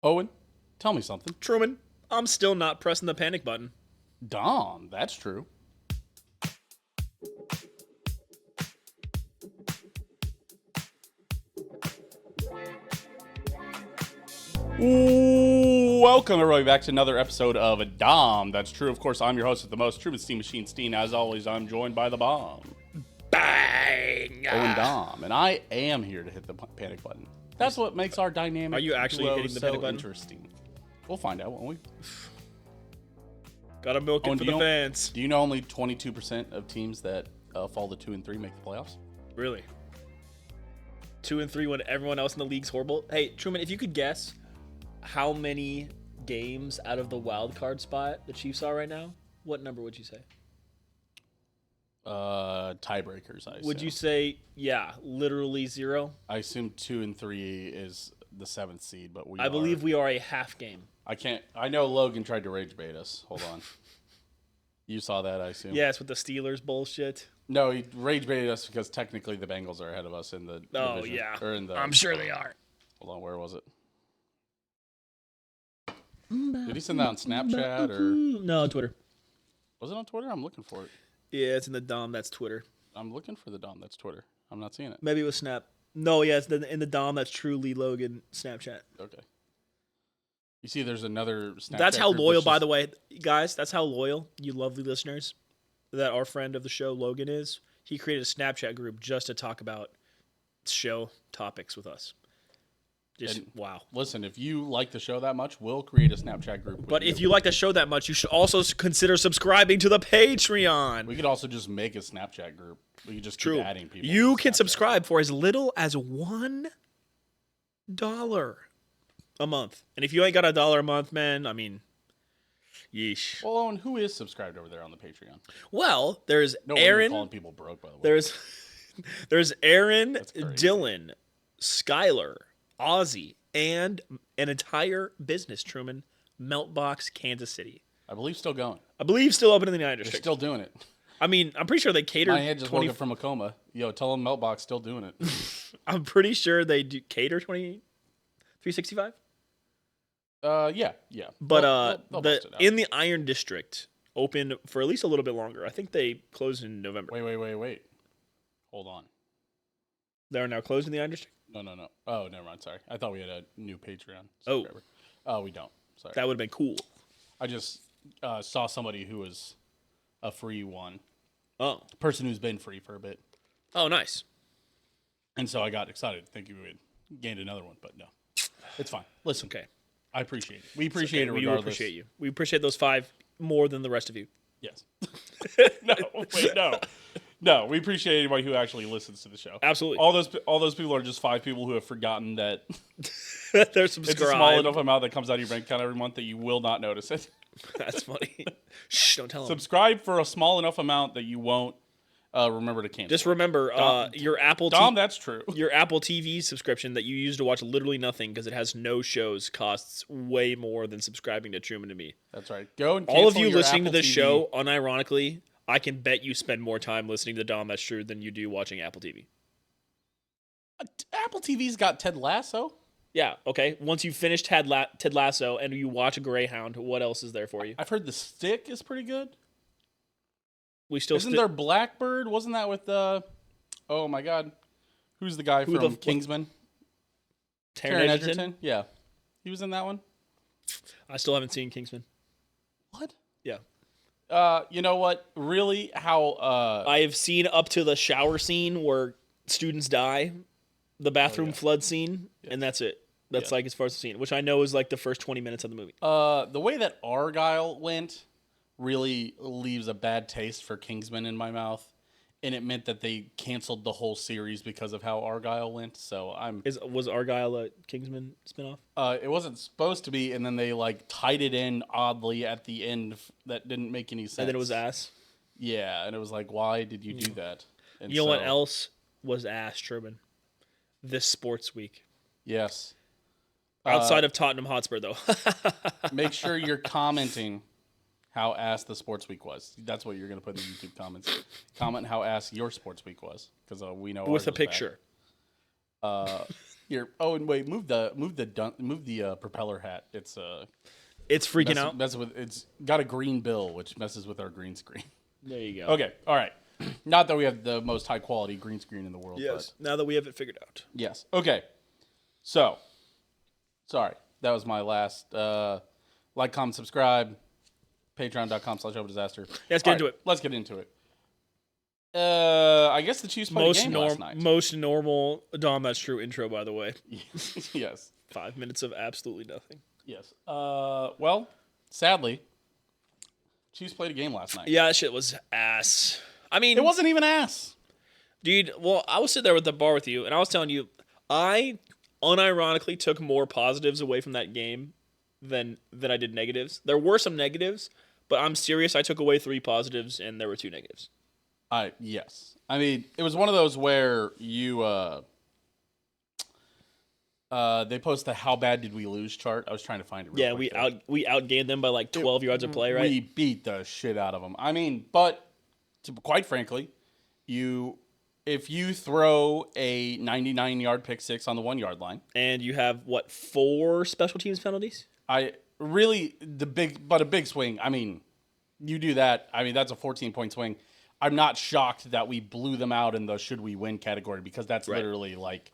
Owen, tell me something. Truman, I'm still not pressing the panic button. Dahm, that's true. Welcome everybody back to another episode of Dahm. That's true. Of course, I'm your host with the most, Truman Steam Machine Steen. As always, I'm joined by the bomb, Bang! Owen Dahm, and I am here to hit the panic button. That's what makes our dynamic. Are you actually duo hitting the so panic button? Interesting. We'll find out, won't we? Gotta milk it Owen, for the fans. Do you know only 22% of teams that fall to 2 and 3 make the playoffs? Really? 2 and 3 when everyone else in the league's horrible? Hey, Truman, if you could guess how many games out of the wild card spot the Chiefs are right now, what number would you say? Tiebreakers, I assume. Would you say, literally 0? I assume 2 and 3 is the 7th seed, but I believe we are a half game. I know Logan tried to rage bait us. Hold on. You saw that, I assume. Yes, with the Steelers bullshit. No, he rage baited us because technically the Bengals are ahead of us in the division. Yeah. Or in the, I'm sure they are. Hold on, where was it? Did he send that on Snapchat or? No, Twitter. Was it on Twitter? I'm looking for it. Yeah, it's in the Dahm. That's Twitter. I'm looking for the Dom. That's Twitter. I'm not seeing it. Maybe it was Snap. No, yeah, it's in the Dahm. That's truly Logan Snapchat. Okay. You see, there's another Snapchat. That's how group loyal, that's by just- the way, guys. That's how loyal you lovely listeners that our friend of the show Logan is. He created a Snapchat group just to talk about show topics with us. Wow. Listen, if you like the show that much, we'll create a Snapchat group. But if you like the show that much, you should also consider subscribing to the Patreon. We could also just make a Snapchat group. We could just keep adding people. You to can Snapchat. subscribe for as little as $1 a month. And if you ain't got $1 a month, man, I mean, yeesh. Well, Owen, who is subscribed over there on the Patreon? Well, there's No wonder you're Aaron. calling people broke, by the way. There's Aaron, That's crazy. Dylan, Skylar, Ozzy, and an entire business, Truman, Meltbox, Kansas City. I believe still going. I believe still open in the United They're District. still doing it. I mean, I'm pretty sure they cater My head just woke up from a coma. Yo, tell them Meltbox still doing it. I'm pretty sure they do cater 365. Yeah. But They'll bust it out. in the Iron District, open for at least a little bit longer. I think they closed in November. Wait. Hold on. They are now closed in the Iron District. No. Oh, never mind. Sorry. I thought we had a new Patreon Oh. subscriber. Oh, we don't. Sorry. That would have been cool. I just saw somebody who was a free one. Oh, Person who's been free for a bit. oh, nice. And so I got excited thinking we had gained another one, but no. It's fine. Listen, Okay, I appreciate it. We appreciate it we do regardless. appreciate you. We appreciate those 5 more than the rest of you. Yes. No, we appreciate anybody who actually listens to the show. Absolutely. All those people are just 5 people who have forgotten that They're it's subscribed. a small enough amount that comes out of your bank account every month that you will not notice it. That's funny. Shh, don't tell them. Subscribe for a small enough amount that you won't remember to cancel. Just remember, your Apple Dom, that's true. your Apple TV subscription that you use to watch literally nothing because it has no shows costs way more than subscribing to Truman and me. That's right. Go and All of cancel you your listening Apple to this TV. show, unironically, I can bet you spend more time listening to Dom That's True than you do watching Apple TV. Apple TV's got Ted Lasso. Yeah, okay. Once you finish Ted Lasso and you watch Greyhound, what else is there for you? I've heard The Stick is pretty good. We still Isn't there Blackbird? Wasn't that with oh my God, who's the guy from Kingsman? Taron Egerton? Yeah, he was in that one. I still haven't seen Kingsman. What? Yeah. You know what? Really? How? I have seen up to the shower scene where students die, the bathroom flood scene, and that's it. That's like as far as the scene, which I know is like the first 20 minutes of the movie. The way that Argyle went really leaves a bad taste for Kingsman in my mouth, and it meant that they canceled the whole series because of how Argyle went. So Was Argyle a Kingsman spinoff? it wasn't supposed to be, and then they like tied it in oddly at the end that didn't make any sense. And then it was ass. Yeah, and it was like, why did you do that? And You know what else was ass, Truman? This sports week. Yes. Outside of Tottenham Hotspur, though. Make sure you're commenting how ass the sports week was. That's what you're going to put in the YouTube comments. Comment how ass your sports week was, because we know With ours a was picture. bad. Here. Oh, and wait. Move the propeller hat. It's freaking out. It's got a green bill, which messes with our green screen. There you go. Okay. All right. Not that we have the most high quality green screen in the world. Yes. Now that we have it figured out. Yes. Okay. So, sorry. That was my last. Like, comment, subscribe. Patreon.com/overdisaster. Let's get into it. Let's get into it. I guess the Chiefs played a game last night. Most normal Dahm, that's true intro, by the way. Yes. 5 minutes of absolutely nothing. Yes. Well, sadly, Chiefs played a game last night. Yeah, that shit was ass. I mean, it wasn't even ass. Dude, well, I was sitting there with the bar with you, and I was telling you, I unironically took more positives away from that game than I did negatives. There were some negatives, but I'm serious. I took away 3 positives, and there were 2 negatives. Yes. I mean, it was one of those where you they post the "How bad did we lose" chart. I was trying to find it. Yeah, we outgained them by like 12 yards of play, right? We beat the shit out of them. I mean, but quite frankly, if you throw a 99-yard pick six on the 1 yard line, and you have 4 special teams penalties? a big swing. I mean, you do that. I mean, that's a 14-point swing. I'm not shocked that we blew them out in the should we win category because that's literally like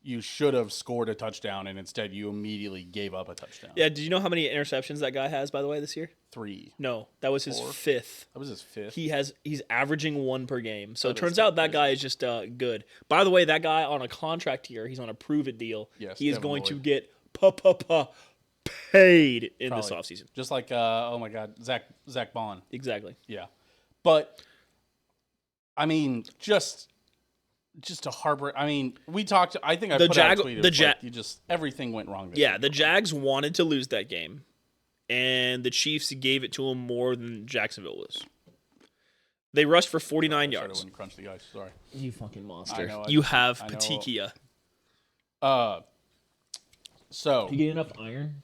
you should have scored a touchdown and instead you immediately gave up a touchdown. Yeah, did you know how many interceptions that guy has, by the way, this year? 3. No, that was his 5th. That was his 5th. He's averaging 1 per game. So it turns out that guy is just good. By the way, that guy on a contract here, he's on a prove it deal. Yes, he is Devin going Lloyd. to get paid in this offseason. Just like oh my God, Zach Bond. Exactly. Yeah. But I mean, just a harbor. I mean, we talked. I think I put out a tweet. Everything went wrong. The Jags wanted to lose that game, and the Chiefs gave it to them more than Jacksonville was. They rushed for 49 yards. I wouldn't crunch the ice. Sorry. You fucking monster. I know, you have petechia. So. Do you get enough iron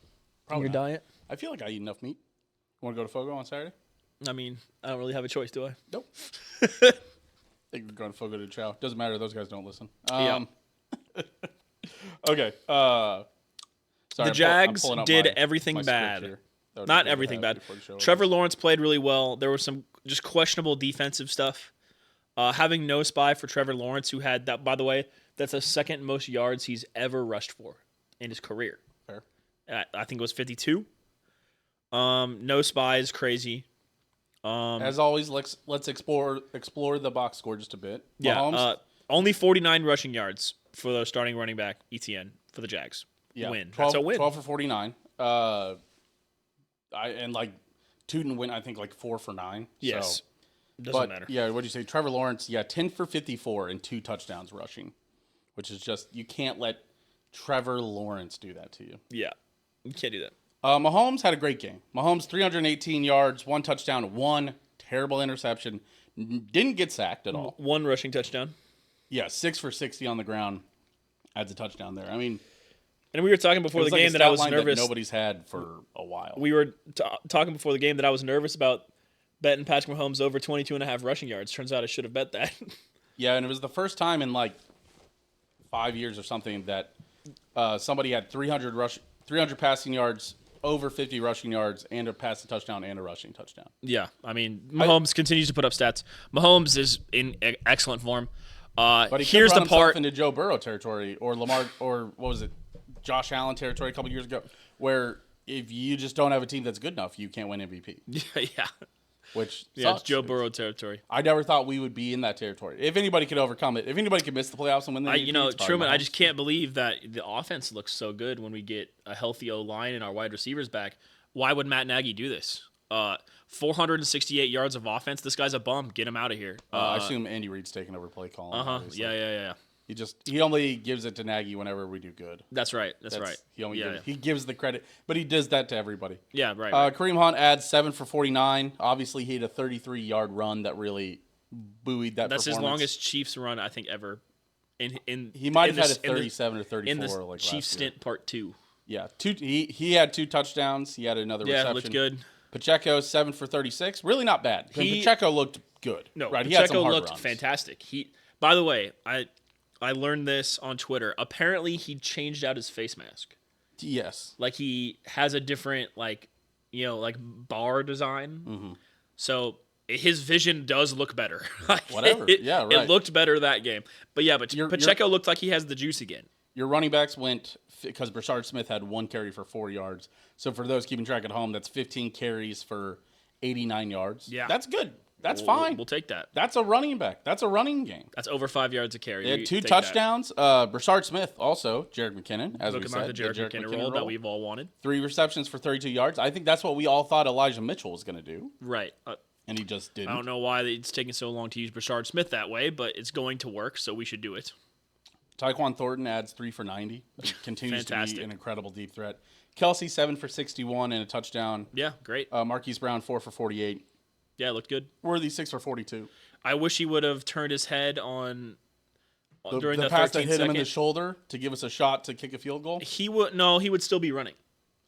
in your diet? I feel like I eat enough meat. Want to go to Fogo on Saturday? I mean, I don't really have a choice, do I? Nope. I think we're going to Fogo to Chow. Doesn't matter. Those guys don't listen. Yeah. Okay. Sorry, the Jags did everything bad. Not everything bad. Trevor Lawrence played really well. There was some just questionable defensive stuff. Having no spy for Trevor Lawrence, who had that, by the way, that's the second most yards he's ever rushed for in his career. Fair. I think it was 52. No spy is crazy. As always, let's explore the box score just a bit. Yeah, only 49 rushing yards for the starting running back ETN for the Jags. Yeah, win. 12, That's a win. 12 for 49. Tootin went I think 4 for 9. Yes, so, doesn't matter. Yeah, what'd you say? Trevor Lawrence, 10 for 54 and 2 touchdowns rushing, which is just you can't let Trevor Lawrence do that to you. Yeah, you can't do that. Mahomes had a great game. Mahomes 318 yards, 1 touchdown, 1 terrible interception. Didn't get sacked at all. 1 rushing touchdown. Yeah, 6 for 60 on the ground. Adds a touchdown there. I mean, and we were talking before the game that I was nervous. That nobody's had for a while. We were talking before the game that I was nervous about betting Patrick Mahomes over 22.5 rushing yards. Turns out I should have bet that. Yeah, and it was the first time in 5 years or something that somebody had 300 passing yards, over 50 rushing yards, and a passing touchdown and a rushing touchdown. Yeah, I mean, Mahomes continues to put up stats. Mahomes is in excellent form. But he here's the part into Joe Burrow territory or Lamar or what was it, Josh Allen territory a couple years ago, where if you just don't have a team that's good enough, you can't win MVP. Yeah. Which it's Joe Burrow territory. I never thought we would be in that territory. If anybody could overcome it, if anybody could miss the playoffs and win the MVP, Truman, I just can't believe that the offense looks so good when we get a healthy O-line and our wide receivers back. Why would Matt Nagy do this? 468 yards of offense. This guy's a bum. Get him out of here. I assume Andy Reid's taking over play calling. Yeah. He only gives it to Nagy whenever we do good. That's right. That's right. He gives the credit, but he does that to everybody. Yeah, right. Kareem Hunt adds 7 for 49. Obviously, he had a 33-yard run that really buoyed that. That's his longest Chiefs run I think ever. He might have had a 37 or 34 in the Chiefs stint part 2. Yeah, he had 2 touchdowns. He had another reception. Yeah, looked good. Pacheco 7 for 36. Really not bad. Pacheco looked good. No, right? Pacheco looked fantastic. By the way, I learned this on Twitter. Apparently, he changed out his face mask. Yes. Like he has a different like bar design. Mm-hmm. So his vision does look better. Whatever. Yeah, right. It looked better that game. But yeah, Pacheco looked like he has the juice again. Your running backs went, because Brashard Smith had 1 carry for 4 yards. So for those keeping track at home, that's 15 carries for 89 yards. Yeah. That's good. That's fine. We'll take that. That's a running back. That's a running game. That's over 5 yards a carry. They had 2 touchdowns. Brashard Smith also, Jared McKinnon, as we said. The Jared McKinnon role that we've all wanted. 3 receptions for 32 yards. I think that's what we all thought Elijah Mitchell was going to do. Right. And he just didn't. I don't know why it's taking so long to use Brashard Smith that way, but it's going to work, so we should do it. Tyquan Thornton adds 3 for 90. Continues to be an incredible deep threat. Kelsey, 7 for 61 and a touchdown. Yeah, great. Marquise Brown, 4 for 48. Yeah, it looked good. Worthy, 6 for 42. I wish he would have turned his head during the pass that 13 hit second. him in the shoulder to give us a shot to kick a field goal. He would still be running.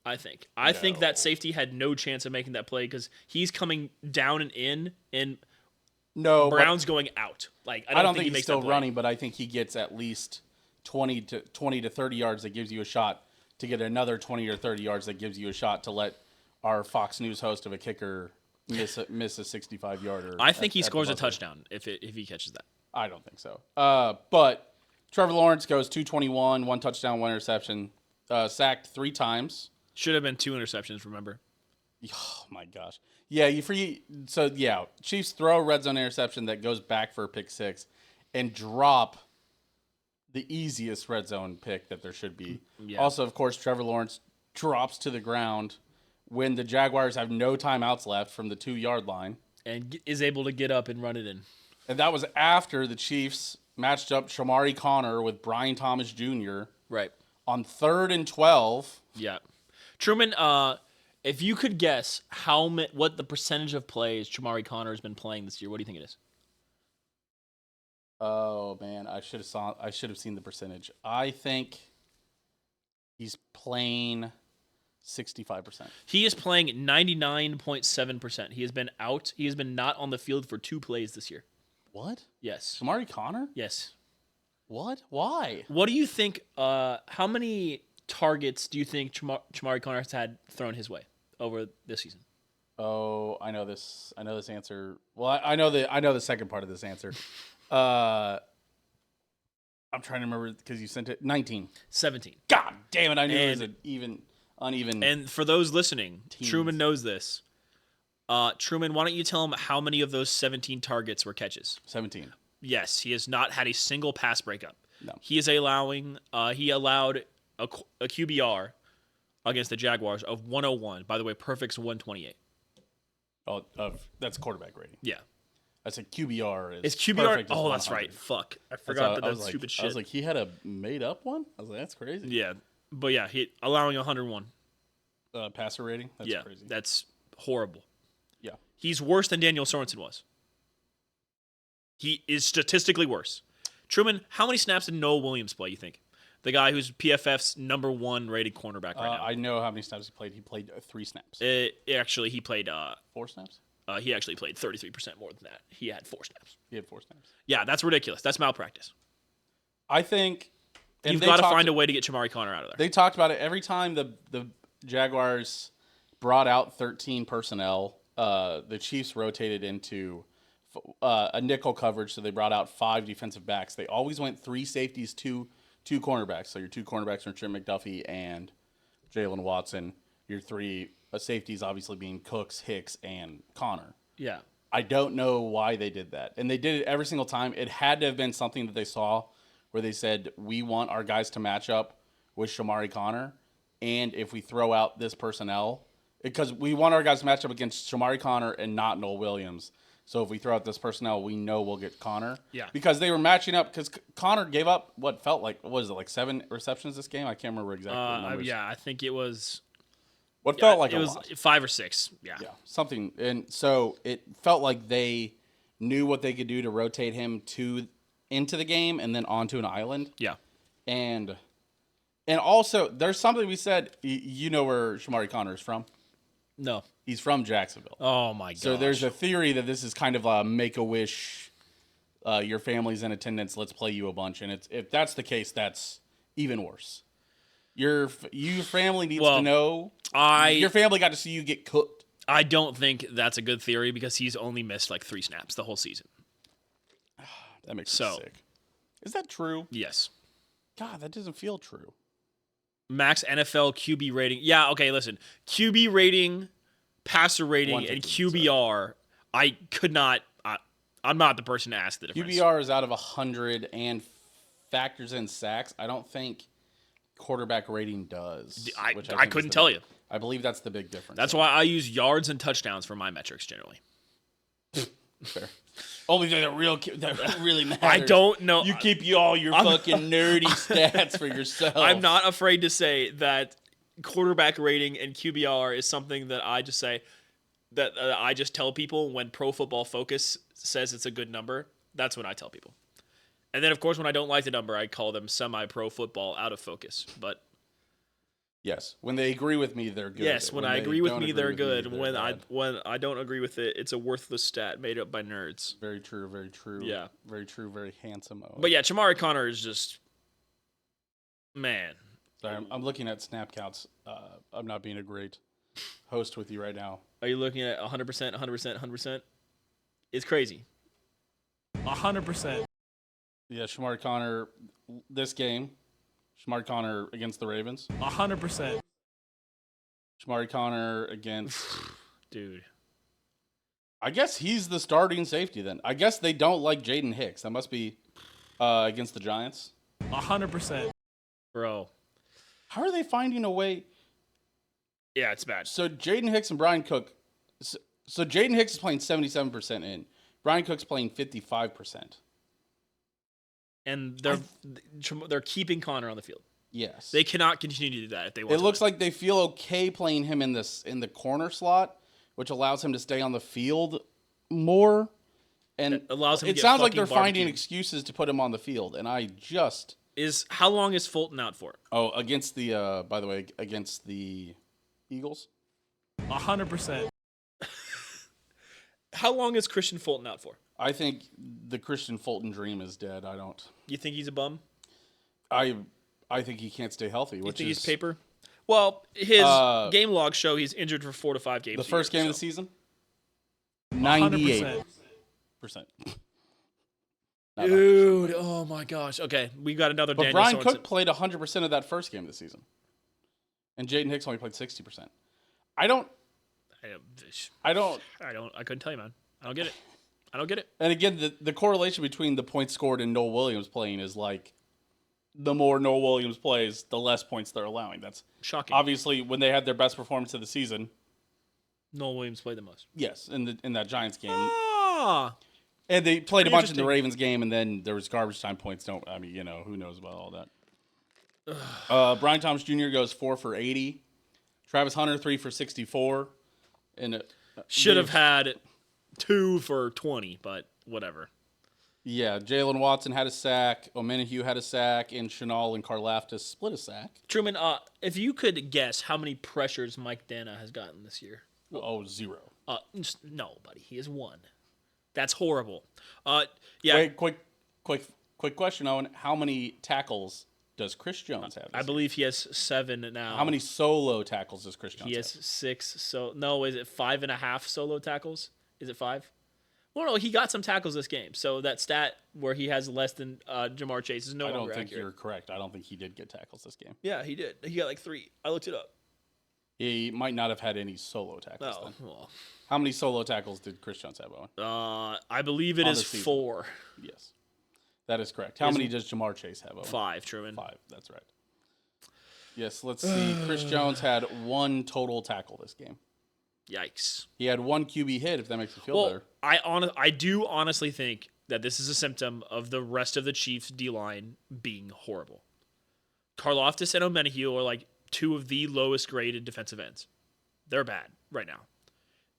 I think. I think that safety had no chance of making that play because he's coming down and in, and Brown's going out. Like I don't think he's still running, but I think he gets at least 20 to 30 yards that gives you a shot to get another 20 or 30 yards that gives you a shot to let our Fox News host of a kicker miss a 65-yarder. I think he scores a touchdown if he catches that. I don't think so. But Trevor Lawrence goes 221, 1 touchdown, 1 interception, sacked 3 times. Should have been 2 interceptions, remember? Oh, my gosh. Yeah, Chiefs throw a red zone interception that goes back for a pick 6 and drop the easiest red zone pick that there should be. Yeah. Also, of course, Trevor Lawrence drops to the ground when the Jaguars have no timeouts left from the 2-yard line. And is able to get up and run it in. And that was after the Chiefs matched up Shamari Connor with Brian Thomas Jr. Right. On 3rd and 12. Yeah. Truman, if you could guess what the percentage of plays Shamari Connor has been playing this year, what do you think it is? Oh man, I should have seen the percentage. I think he's playing 65%. He is playing 99.7%. He has been out. He has been not on the field for 2 plays this year. What? Yes. Shamari Connor? Yes. What? Why? What do you think? How many targets do you think Shamari Connor has had thrown his way over this season? Oh, I know this. I know this answer. Well, I know the second part of this answer. I'm trying to remember because you sent it. 19. 17. God damn it! I knew it was an uneven. And for those listening, teams. Truman knows this. Truman, why don't you tell him how many of those 17 targets were catches? 17. Yes, he has not had a single pass breakup. No. He allowed a QBR against the Jaguars of 101. By the way, perfect's 128. Oh, that's quarterback rating. Yeah. That's a QBR. It's QBR. Oh, that's right. Fuck. I forgot that's stupid shit. I was like, he had a made up one? I was like, that's crazy. Yeah. But yeah, he allowing 101. Passer rating? That's crazy. That's horrible. Yeah. He's worse than Daniel Sorensen was. He is statistically worse. Truman, how many snaps did Noah Williams play, you think? The guy who's PFF's #1 rated cornerback right now. I know how many snaps he played. He played 3 snaps. Actually, he played 4 snaps? He actually played 33% more than that. He had 4 snaps. He had 4 snaps. Yeah, that's ridiculous. That's malpractice. I think you've got to find a way to get Shamari Connor out of there. They talked about it every time the Jaguars brought out 13 personnel. The Chiefs rotated into a nickel coverage, so they brought out 5 defensive backs. They always went 3 safeties, 2 cornerbacks. So your 2 cornerbacks are Trent McDuffie and Jalen Watson. Your 3 safeties obviously being Cooks, Hicks, and Connor. Yeah. I don't know why they did that. And they did it every single time. It had to have been something that they saw where they said, we want our guys to match up with Shamari Connor. And if we throw out this personnel, because we want our guys to match up against Shamari Connor and not Noel Williams. So if we throw out this personnel, we know we'll get Connor. Yeah. Because they were matching up, because Connor gave up what felt like, what was it, like 7 receptions this game? I can't remember exactly the numbers. Yeah, I think it was... What felt like it was lot. 5 or 6. Yeah. Yeah, something. And so it felt like they knew what they could do to rotate him into the game and then onto an island. Yeah. And also, there's something we said. You know where Shamari Connor is from? No. He's from Jacksonville. Oh, my God. So there's a theory that this is kind of a Make-A-Wish Your family's in attendance. Let's play you a bunch. And if that's the case, that's even worse. Your family needs to know. Your family got to see you get cooked. I don't think that's a good theory because he's only missed like 3 snaps the whole season. That makes me sick. Is that true? Yes. God, that doesn't feel true. Max NFL QB rating. Yeah, okay, listen. QB rating, passer rating, and QBR, I could not... I'm not the person to ask the difference. QBR is out of 100 and factors in sacks. I don't think quarterback rating does. I couldn't tell you. I believe that's the big difference. That's why I use yards and touchdowns for my metrics generally. Fair. Only thing that really matters. I don't know. You keep all your fucking nerdy stats for yourself. I'm not afraid to say that quarterback rating and QBR is something that I just say that I just tell people when Pro Football Focus says it's a good number. That's what I tell people. And then, of course, when I don't like the number, I call them semi-pro football out of focus. But yes, when they agree with me, they're good. Yes, when I agree with me, they're good. When I don't agree with it, it's a worthless stat made up by nerds. Very true, very true. Yeah. Very true, very handsome. But yeah, Chamari Connor is just... Man. Sorry, I'm looking at snap counts. I'm not being a great host with you right now. Are you looking at 100%, 100%, 100%? It's crazy. 100%. Yeah, Chamari Connor, this game, Chamari Connor against the Ravens. 100%. Chamari Connor against... Dude. I guess he's the starting safety then. I guess they don't like Jaden Hicks. That must be against the Giants. 100%. Bro. How are they finding a way? Yeah, it's bad. So Jaden Hicks and Brian Cook. So Jaden Hicks is playing 77% in. Brian Cook's playing 55%. And they're keeping Connor on the field. Yes. They cannot continue to do that if they want It to looks win. like they feel okay playing him in the corner slot, which allows him to stay on the field more. And it allows him to it get sounds like they're fucking finding barbecued. excuses to put him on the field. And I just... How long is Fulton out for? Oh, against the, by the way, against the Eagles? 100%. How long is Christian Fulton out for? I think the Christian Fulton dream is dead. I don't... You think he's a bum? I think he can't stay healthy. You think he's paper? Well, his game logs show he's injured for 4 to 5 games. The first game of the season? 98%. 98%. Dude, oh my gosh. Okay, we got another But Daniel Brian Sorensen. Cook played 100% of that first game of the season. And Jaden Hicks only played 60%. I couldn't tell you, man. I don't get it. And again, the correlation between the points scored and Noel Williams playing is like the more Noel Williams plays, the less points they're allowing. That's shocking. Obviously, when they had their best performance of the season. Noel Williams played the most. Yes, in that Giants game. Ah. And they played a bunch in the Ravens game, and then there was garbage time points. Who knows about all that. Brian Thomas Jr. goes 4 for 80. Travis Hunter 3 for 64. And should have had 2 for 20, but whatever. Yeah, Jalen Watson had a sack. Omenahue had a sack, and Chenal and Karlaftis split a sack. Truman, if you could guess how many pressures Mike Dana has gotten this year. Oh, 0. No, buddy. He has 1. That's horrible. Yeah. Wait, quick question, Owen. How many tackles does Chris Jones have? I believe he has 7 now. How many solo tackles does Chris Jones have? He has 6. So no, is it 5.5 solo tackles? Is it 5? Well, no, he got some tackles this game. So that stat where he has less than Jamar Chase is no longer accurate. I don't think you're correct. I don't think he did get tackles this game. Yeah, he did. He got like 3. I looked it up. He might not have had any solo tackles. Oh, then. well. How many solo tackles did Chris Jones have, Owen? I believe it is 4. Yes, that is correct. How many does Jamar Chase have, Owen? 5, Truman. 5, that's right. Yes, let's see. Chris Jones had 1 total tackle this game. Yikes. He had 1 QB hit, if that makes you feel better. I do honestly think that this is a symptom of the rest of the Chiefs' D-line being horrible. Karlaftis and Omenahue are like 2 of the lowest graded defensive ends. They're bad right now.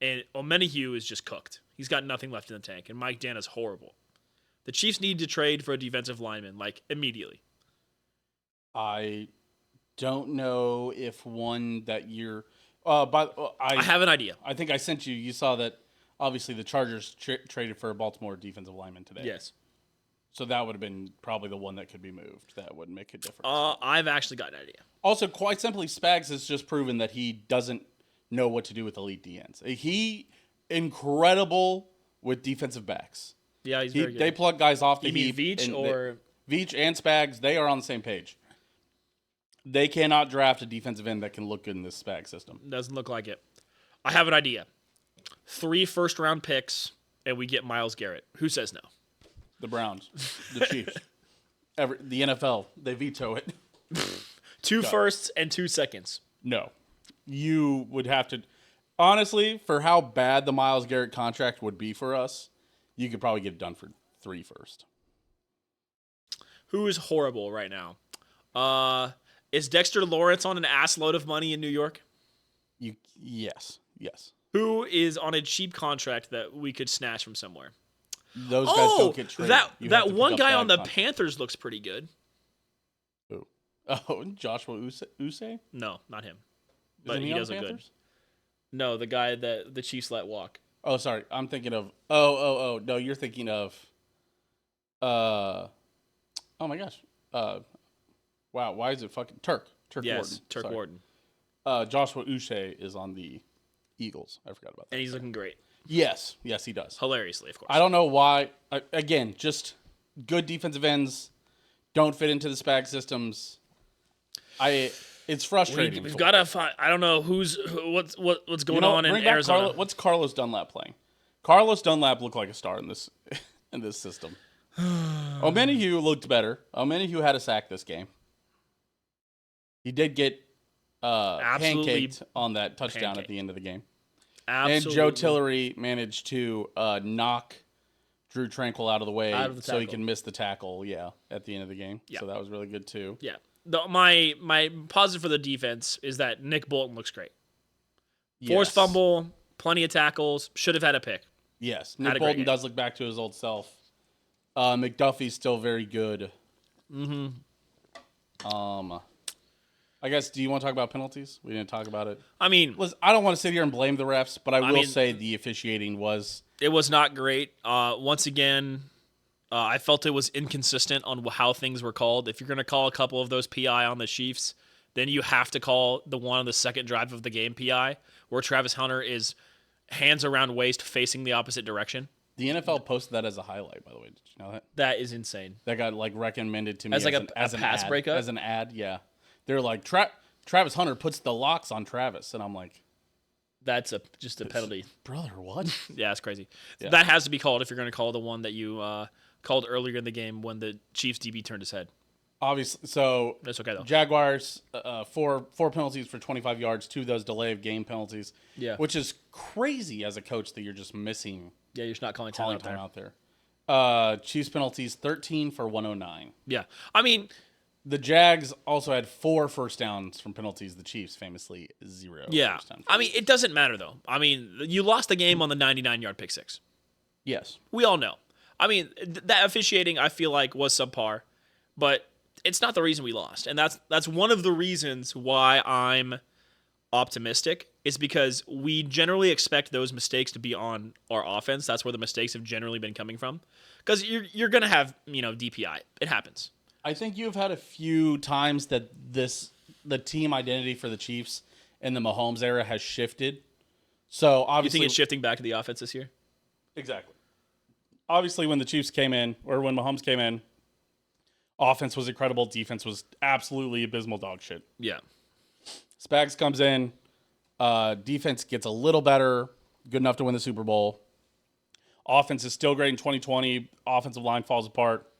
And Omenahue is just cooked. He's got nothing left in the tank, and Mike Dana's horrible. The Chiefs need to trade for a defensive lineman, like, immediately. I don't know if one that you're... I have an idea. I think I sent you. You saw that, obviously, the Chargers traded for a Baltimore defensive lineman today. Yes. So that would have been probably the one that could be moved. That would make a difference. I've actually got an idea. Also, quite simply, Spags has just proven that he doesn't know what to do with elite DNs. He incredible with defensive backs. Yeah, he's very good. They plug guys off the You mean heap. Veach or Veach and Spags? They are on the same page. They cannot draft a defensive end that can look good in this Spag system. Doesn't look like it. I have an idea. 3 first-round picks, and we get Myles Garrett. Who says no? The Browns, the Chiefs, the NFL, they veto it. 2 firsts and 2 seconds. No. You would have to... Honestly, for how bad the Myles Garrett contract would be for us, you could probably get it done for 3 first. Who is horrible right now? Is Dexter Lawrence on an ass load of money in New York? Yes. Who is on a cheap contract that we could snatch from somewhere? Those guys don't get traded. That one guy on the Panthers looks pretty good. Who? Oh, Joshua Usay? No, not him. But he on does the look good. Panthers? No, the guy that the Chiefs let walk. Oh, sorry. I'm thinking of... Oh. No, you're thinking of... Oh, my gosh. Wow, why is it fucking... Turk Yes, Wharton. Turk Sorry. Wharton. Joshua Uche is on the Eagles. I forgot about that. And he's looking great. Yes, he does. Hilariously, of course. I don't know why. Again, just good defensive ends don't fit into the Spag systems. It's frustrating. We've got to find... I don't know what's going on in Arizona. What's Carlos Dunlap playing? Carlos Dunlap looked like a star in this system. Omenihu looked better. Omenihu had a sack this game. He did get pancaked on that touchdown at the end of the game. Absolutely. And Joe Tillery managed to knock Drew Tranquil out of the way so he can miss the tackle, at the end of the game. Yeah. So that was really good, too. Yeah. My positive for the defense is that Nick Bolton looks great. Forced fumble, plenty of tackles, should have had a pick. Yes. Nick Bolton does look back to his old self. McDuffie's still very good. Mm-hmm. I guess, do you want to talk about penalties? We didn't talk about it. I mean... Listen, I don't want to sit here and blame the refs, but I will say the officiating was... It was not great. Once again, I felt it was inconsistent on how things were called. If you're going to call a couple of those PI on the Chiefs, then you have to call the one on the second drive of the game PI, where Travis Hunter is hands around waist facing the opposite direction. The NFL posted that as a highlight, by the way. Did you know that? That is insane. That got recommended to me as a pass breakup? As an ad, yeah. They're like, Travis Hunter puts the locks on Travis. And I'm like... That's just a penalty. Brother, what? Yeah, it's crazy. Yeah. That has to be called if you're going to call the one that you called earlier in the game when the Chiefs DB turned his head. Obviously, so... That's okay, though. Jaguars, four penalties for 25 yards, 2 of those delay of game penalties. Yeah. Which is crazy as a coach that you're just missing... Yeah, you're just not calling time out there. Chiefs penalties, 13 for 109. Yeah. I mean... The Jags also had 4 first downs from penalties. The Chiefs famously 0. Yeah. I mean, it doesn't matter, though. I mean, you lost the game on the 99-yard pick six. Yes. We all know. I mean, that officiating, I feel like, was subpar. But it's not the reason we lost. And that's one of the reasons why I'm optimistic, is because we generally expect those mistakes to be on our offense. That's where the mistakes have generally been coming from. Because you're going to have, DPI. It happens. I think you've had a few times that the team identity for the Chiefs in the Mahomes era has shifted. So obviously, you think it's shifting back to the offense this year? Exactly. Obviously, when the Chiefs came in, or when Mahomes came in, offense was incredible. Defense was absolutely abysmal dog shit. Yeah. Spags comes in. Defense gets a little better, good enough to win the Super Bowl. Offense is still great in 2020. Offensive line falls apart.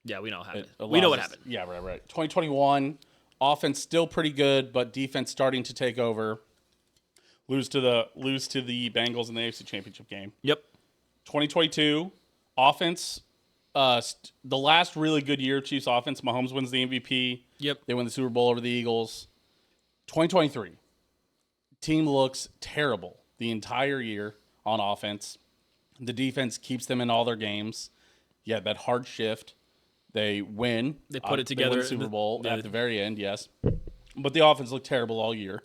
Yeah, we know what happened. We know what happened. Yeah, right. 2021, offense still pretty good, but defense starting to take over. Lose to the Bengals in the AFC Championship game. Yep. 2022, offense, the last really good year of Chiefs offense, Mahomes wins the MVP. Yep. They win the Super Bowl over the Eagles. 2023, team looks terrible the entire year on offense. The defense keeps them in all their games. Yeah, that hard shift. They win. They put it together. They win the Super Bowl at the very end, yes. But the offense looked terrible all year.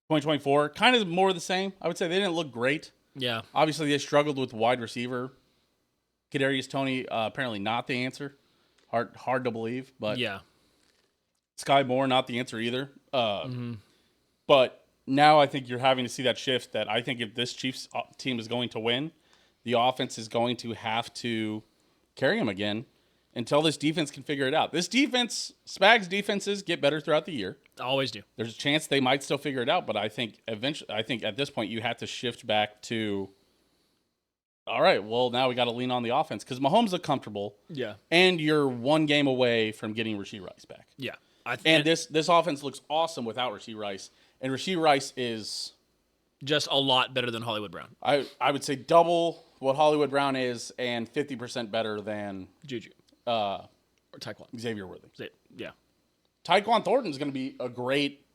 2024, kind of more of the same. I would say they didn't look great. Yeah. Obviously, they struggled with wide receiver Kadarius Toney apparently not the answer. Hard to believe, but Yeah. Sky Moore not the answer either. But now I think you're having to see that shift. That I think if this Chiefs team is going to win, the offense is going to have to carry him again until this defense can figure it out. This defense, Spags defenses get better throughout the year. Always do. There's a chance they might still figure it out, but I think eventually, at this point you have to shift back to, all right, well now we got to lean on the offense because Mahomes look comfortable. Yeah. And you're one game away from getting Rashee Rice back. Yeah. And this offense looks awesome without Rashee Rice, and Rashee Rice is just a lot better than Hollywood Brown. I would say double what Hollywood Brown is and 50% better than Juju. Or Tyquan. Xavier Worthy. Yeah. Tyquan Thornton is going to be a great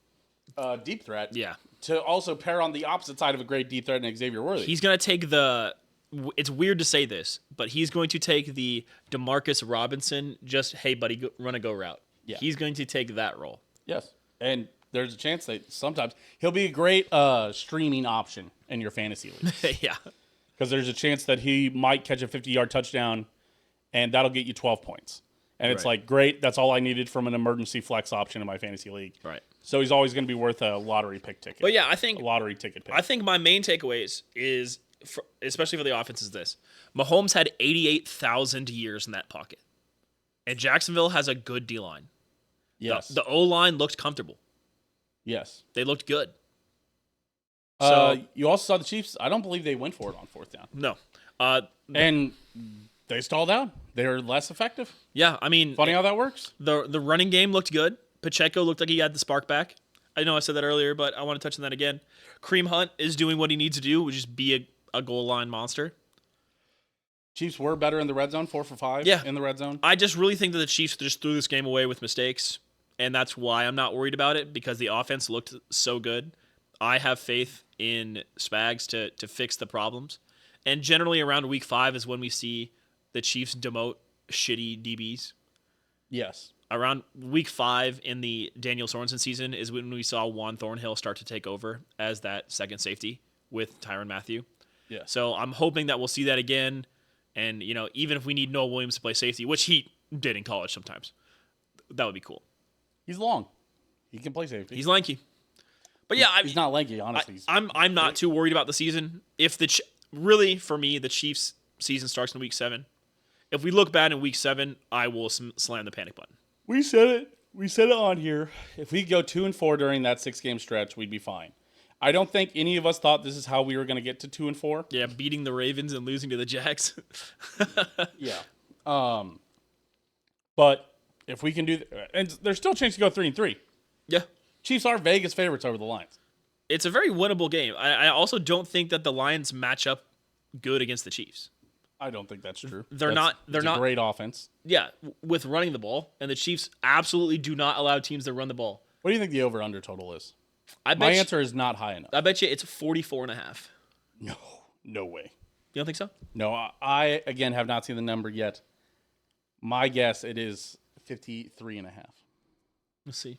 deep threat. Yeah. To also pair on the opposite side of a great deep threat in Xavier Worthy. He's going to take it's weird to say this, but he's going to take the DeMarcus Robinson, just, hey, buddy, run a go route. Yeah. He's going to take that role. Yes. And there's a chance that sometimes he'll be a great streaming option in your fantasy league. Yeah. Because there's a chance that he might catch a 50-yard touchdown, and that'll get you 12 points. And it's like, great, that's all I needed from an emergency flex option in my fantasy league. Right. So he's always going to be worth a lottery pick ticket. But yeah, I think a lottery ticket pick. I think my main takeaways is, especially for the offense, is this. Mahomes had 88,000 years in that pocket. And Jacksonville has a good D-line. Yes. The O-line looked comfortable. Yes. They looked good. So you also saw the Chiefs. I don't believe they went for it on fourth down. No. And they stalled out. They were less effective. Yeah, I mean, Funny how that works. The running game looked good. Pacheco looked like he had the spark back. I know I said that earlier, but I want to touch on that again. Kareem Hunt is doing what he needs to do, which is be a goal line monster. Chiefs were better in the red zone, 4 for 5 in the red zone. I just really think that the Chiefs just threw this game away with mistakes, and that's why I'm not worried about it, because the offense looked so good. I have faith in Spags to fix the problems. And generally around week 5 is when we see the Chiefs demote shitty DBs. Yes. Around week 5 in the Daniel Sorensen season is when we saw Juan Thornhill start to take over as that second safety with Tyrann Mathieu. Yeah. So I'm hoping that we'll see that again. And, even if we need Noah Williams to play safety, which he did in college sometimes, that would be cool. He's long. He can play safety. He's lanky. But yeah, he's not lanky, honestly. I'm not too worried about the season. If really, for me, the Chiefs' season starts in week 7. If we look bad in week 7, I will slam the panic button. We said it. We said it on here. If we go 2-4 during that 6-game stretch, we'd be fine. I don't think any of us thought this is how we were going to get to 2-4. Yeah, beating the Ravens and losing to the Jags. Yeah. But if we can do and there's still a chance to go 3-3. Yeah. Chiefs are Vegas favorites over the Lions. It's a very winnable game. I also don't think that the Lions match up good against the Chiefs. I don't think that's true. They're not a great offense. Yeah, with running the ball, and the Chiefs absolutely do not allow teams to run the ball. What do you think the over-under total is? My answer is not high enough. I bet you it's 44.5. No way. You don't think so? No, I again have not seen the number yet. My guess it is 53.5. Let's see.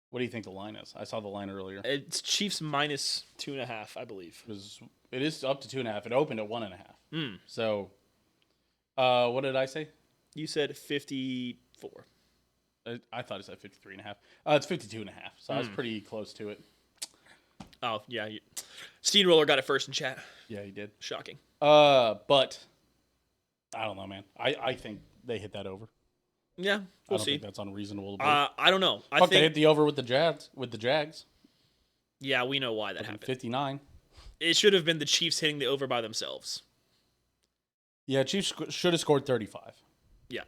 What do you think the line is? I saw the line earlier. It's Chiefs minus 2.5, I believe. It is up to 2.5. It opened at 1.5. So, what did I say? You said 54. I thought it said 53.5. It's 52.5. So I was pretty close to it. Oh yeah, Steamroller got it first in chat. Yeah, he did. Shocking. But I don't know, man. I think they hit that over. Yeah, we'll see. I think that's unreasonable. I don't know. I think they hit the over with the Jags. Yeah, we know why that happened. 59. It should have been the Chiefs hitting the over by themselves. Yeah, Chiefs should have scored 35. Yeah,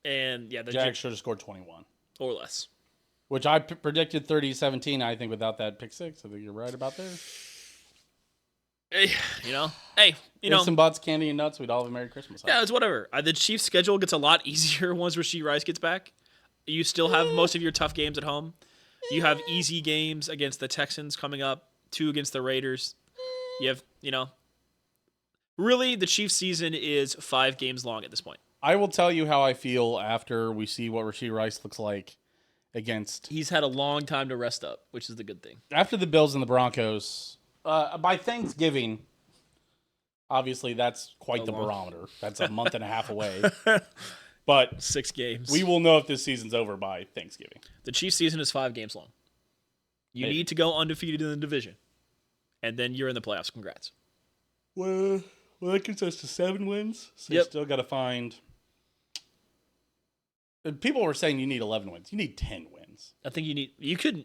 and yeah, the Jags should have scored 21 or less. Which I predicted 30-17. I think without that pick six, I think you're right about there. Hey, some butts, candy, and nuts. We'd all have a Merry Christmas. Yeah, it's whatever. The Chiefs' schedule gets a lot easier once Rashee Rice gets back. You still have most of your tough games at home. You have easy games against the Texans coming up, 2 against the Raiders. You have, really the Chiefs' season is 5 games long at this point. I will tell you how I feel after we see what Rashee Rice looks like against. He's had a long time to rest up, which is the good thing. After the Bills and the Broncos, by Thanksgiving, Obviously, that's quite the long. barometer. That's a month and a half away. But 6 games. we will know if this season's over by Thanksgiving. The Chiefs season is 5 games long. You need to go undefeated in the division, and then you're in the playoffs. Congrats. Well, that gets us to 7 wins. So you Yep. still got to find. People were saying you need 11 wins. You need 10 wins. I think you could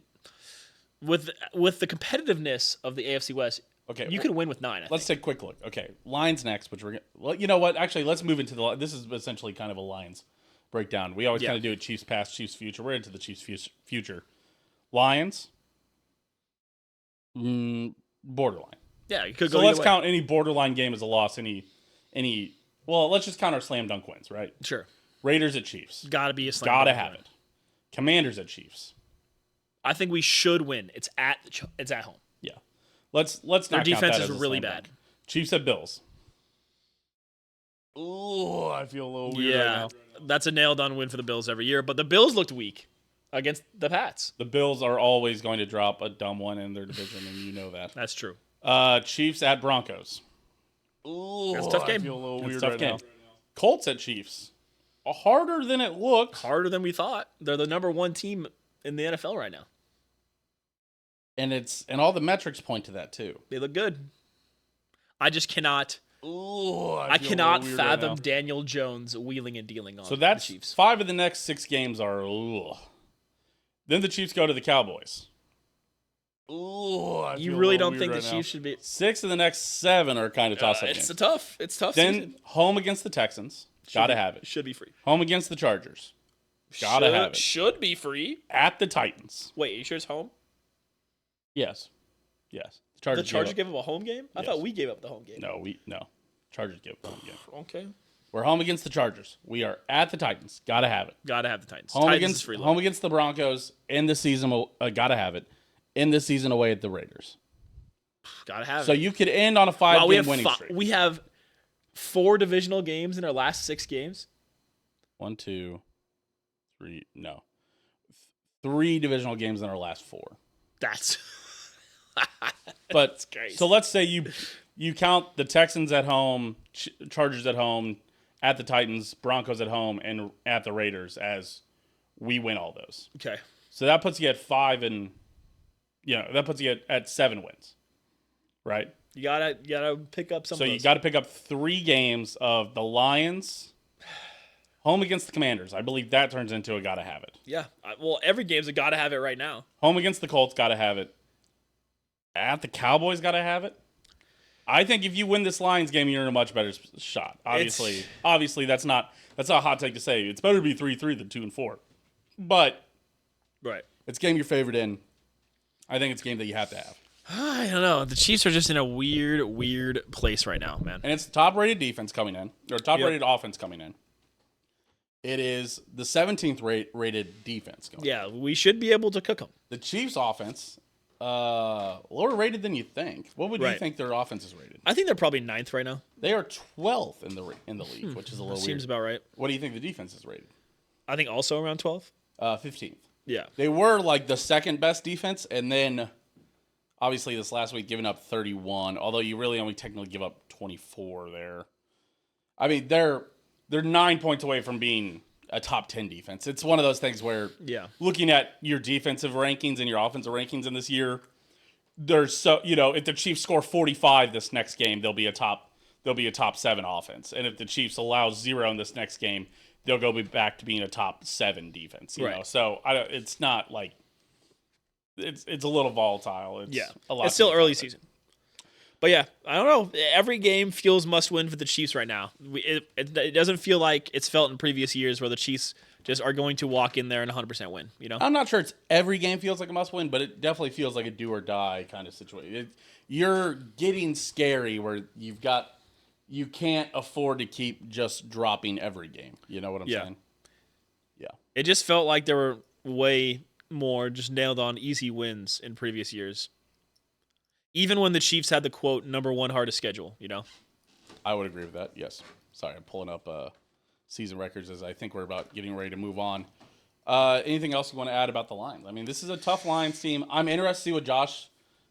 with the competitiveness of the AFC West. Okay, You could win with 9. Let's take a quick look. Okay, Lions next, which we're gonna. Well, you know what? Actually, let's move into the. This is essentially kind of a Lions breakdown. We always kind of do it Chiefs past, Chiefs future. We're into the Chiefs future. Lions, borderline. Yeah, you could go. So let's either way. count any borderline game as a loss. Well, let's just count our slam dunk wins, right? Sure. Raiders at Chiefs. Got to be a slam Gotta dunk have win. it. Commanders at Chiefs. I think we should win. It's at home. Yeah. Let's Their not count defense that is as a really slam bad. dunk. Chiefs at Bills. Oh, I feel a little weird right now. That's a nailed on win for the Bills every year. But the Bills looked weak against the Pats. The Bills are always going to drop a dumb one in their division, and you know that. That's true. Chiefs at Broncos. Ooh, that's a tough game. I feel a little That's weird a tough right game. now. Colts at Chiefs. Harder than it looks. Harder than we thought. They're the number 1 team in the NFL right now. And all the metrics point to that too. They look good. I just cannot. Ooh, I feel a cannot little weird right fathom now. Daniel Jones wheeling and dealing on So that's the Chiefs. 5 of the next 6 games are. Ooh. Then the Chiefs go to the Cowboys. Ooh, I You feel a really little don't weird think right the now. Chiefs should be? 6 of the next 7 are kind of toss-up It's games. tough. It's tough. Then season. home against the Texans. Gotta have it. Should be free. Home against the Chargers. Gotta have it. Should be free. At the Titans. Wait, you sure it's home? Yes. The The Chargers. Chargers gave up a home game? I Yes. thought we gave up the home game. No. Chargers give the home game. Okay. We're home against the Chargers. We are at the Titans. Gotta have it. Gotta have the Titans. Home Titans against is free. home against the Broncos in the season. Gotta have it. In the season away at the Raiders. Gotta have So it. you could end on a 5-game winning streak. We have 4 divisional games in our last 6 games. 1, 2, 3. No. 3 divisional games in our last 4. That's But crazy. so let's say you count the Texans at home, Chargers at home, at the Titans, Broncos at home, and at the Raiders as we win all those. okay. So that puts you at 5 and that puts you at 7 wins. Right? You gotta pick up some. So of you those. got to pick up 3 games of the Lions, home against the Commanders. I believe that turns into a gotta have it. Yeah. Well, every game's a gotta have it right now. Home against the Colts, gotta have it. At the Cowboys, gotta have it. I think if you win this Lions game, you're in a much better shot. Obviously, that's not a hot take to say. It's better to be 3-3 than 2-4. But Right. it's a game you're favored in. I think it's a game that you have to have. I don't know. The Chiefs are just in a weird place right now, man. And it's the top-rated defense coming in, or top-rated offense coming in. It is the 17th rated defense going in. Yeah, we should be able to cook them. The Chiefs' offense, lower rated than you think. What would you Right. think their offense is rated? I think they're probably 9th right now. They are 12th in the league, which is a little That weird. seems about right. What do you think the defense is rated? I think also around 12. 15th. Yeah. They were like the second best defense, and then obviously this last week giving up 31. Although you really only technically give up 24 there. I mean, they're 9 points away from being a top 10 defense. It's one of those things where looking at your defensive rankings and your offensive rankings in this year, there's if the Chiefs score 45 this next game, they'll be a top 7 offense. And if the Chiefs allow 0 in this next game, they'll go back to being a top 7 defense. You know, so it's not like it's a little volatile. It's It's still early season. But yeah, I don't know. Every game feels must win for the Chiefs right now. It doesn't feel like it's felt in previous years where the Chiefs just are going to walk in there and 100% win. You know, I'm not sure it's every game feels like a must win, but it definitely feels like a do or die kind of situation. You're getting scary where you can't afford to keep just dropping every game. You know what I'm saying? Yeah. It just felt like there were way more just nailed on easy wins in previous years. Even when the Chiefs had the quote #1 hardest schedule, you know? I would agree with that. Yes. Sorry, I'm pulling up season records as I think we're about getting ready to move on. Anything else you want to add about the Lions? I mean, this is a tough Lions team. I'm interested to see what Josh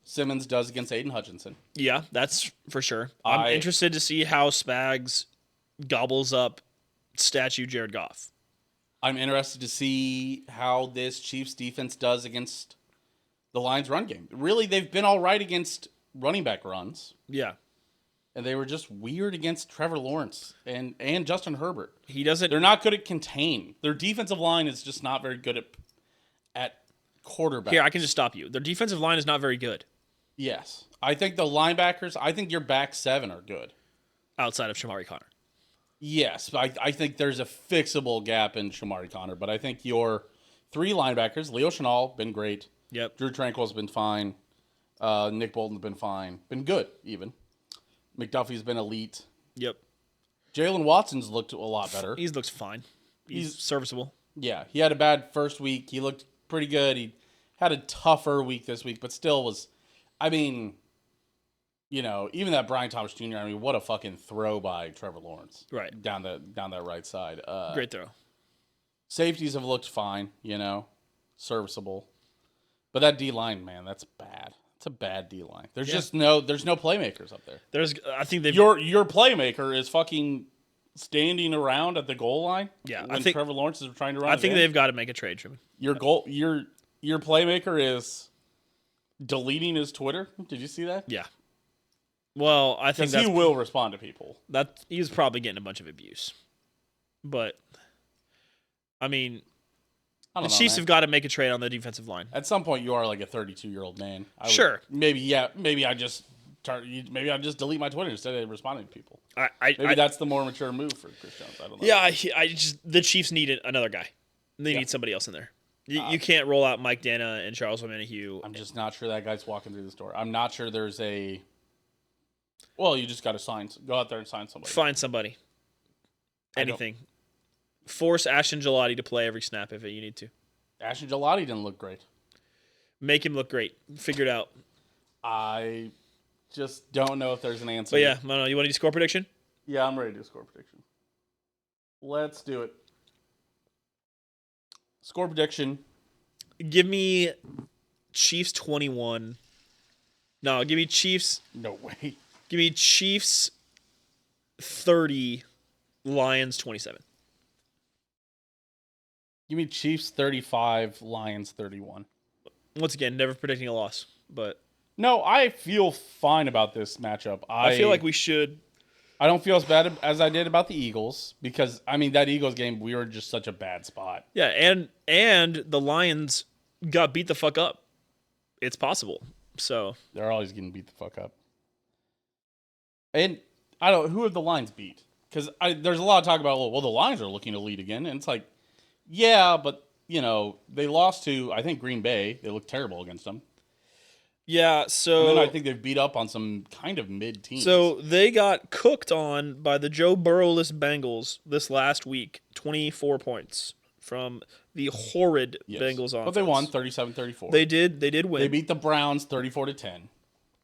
Simmons does against Aiden Hutchinson. Yeah, that's for sure. I'm interested to see how Spags gobbles up statue Jared Goff. I'm interested to see how this Chiefs defense does against the Lions run game. Really, they've been all right against running back runs. Yeah. And they were just weird against Trevor Lawrence and Justin Herbert. They're not good at contain. Their defensive line is just not very good at quarterback. Here, I can just stop you. Their defensive line is not very good. Yes. I think the linebackers, I think your back seven are good. Outside of Shamari Connor. Yes. I think there's a fixable gap in Shamari Connor, but I think your three linebackers, Leo Chenal, been great. Yep. Drew Tranquil's been fine. Nick Bolton's been fine. Been good, even. McDuffie's been elite. Yep. Jalen Watson's looked a lot better. He looks fine. He's serviceable. Yeah. He had a bad first week. He looked pretty good. He had a tougher week this week, but still was... I mean, even that Brian Thomas Jr., what a fucking throw by Trevor Lawrence. Right. Down that right side. Great throw. Safeties have looked fine, serviceable. But that D-line, man, that's bad. It's a bad D-line. There's just no playmakers up there. I think they've... Your playmaker is fucking standing around at the goal line. Yeah, when Trevor Lawrence is trying to run. I think they've got to make a trade, Truman. Your playmaker is deleting his Twitter. Did you see that? Yeah. Well, I think he will respond to people. That he's probably getting a bunch of abuse. But I mean, the Chiefs have got to make a trade on the defensive line. At some point, you are like a 32-year-old man. Sure. Maybe I just delete my Twitter instead of responding to people. Maybe that's the more mature move for Chris Jones. I don't know. Yeah, the Chiefs need another guy. They need somebody else in there. You can't roll out Mike Dana and Charles Omenihu. I'm just not sure that guy's walking through this door. I'm not sure there's a... Well, you just got to go out there and sign somebody. Find somebody. Anything. Force Ashton Gelati to play every snap if you need to. Ashton Gelati didn't look great. Make him look great. Figure it out. I just don't know if there's an answer. But yeah, you want to do score prediction? Yeah, I'm ready to do score prediction. Let's do it. Score prediction. Give me Chiefs 21. No, give me Chiefs. No way. Give me Chiefs 30, Lions 27. Give me Chiefs 35, Lions 31. Once again, never predicting a loss, but... No, I feel fine about this matchup. I feel like we should... I don't feel as bad as I did about the Eagles because, that Eagles game, we were in just such a bad spot. Yeah, and the Lions got beat the fuck up. It's possible, so... They're always getting beat the fuck up. And, who have the Lions beat? Because there's a lot of talk about, the Lions are looking to lead again, and it's like, yeah, but, they lost to, I think, Green Bay. They looked terrible against them. Yeah, so... And then I think they've beat up on some kind of mid-teams. So they got cooked on by the Joe Burrow-less Bengals this last week. 24 points from the horrid Bengals offense. But they won 37-34. They did win. They beat the Browns 34-10.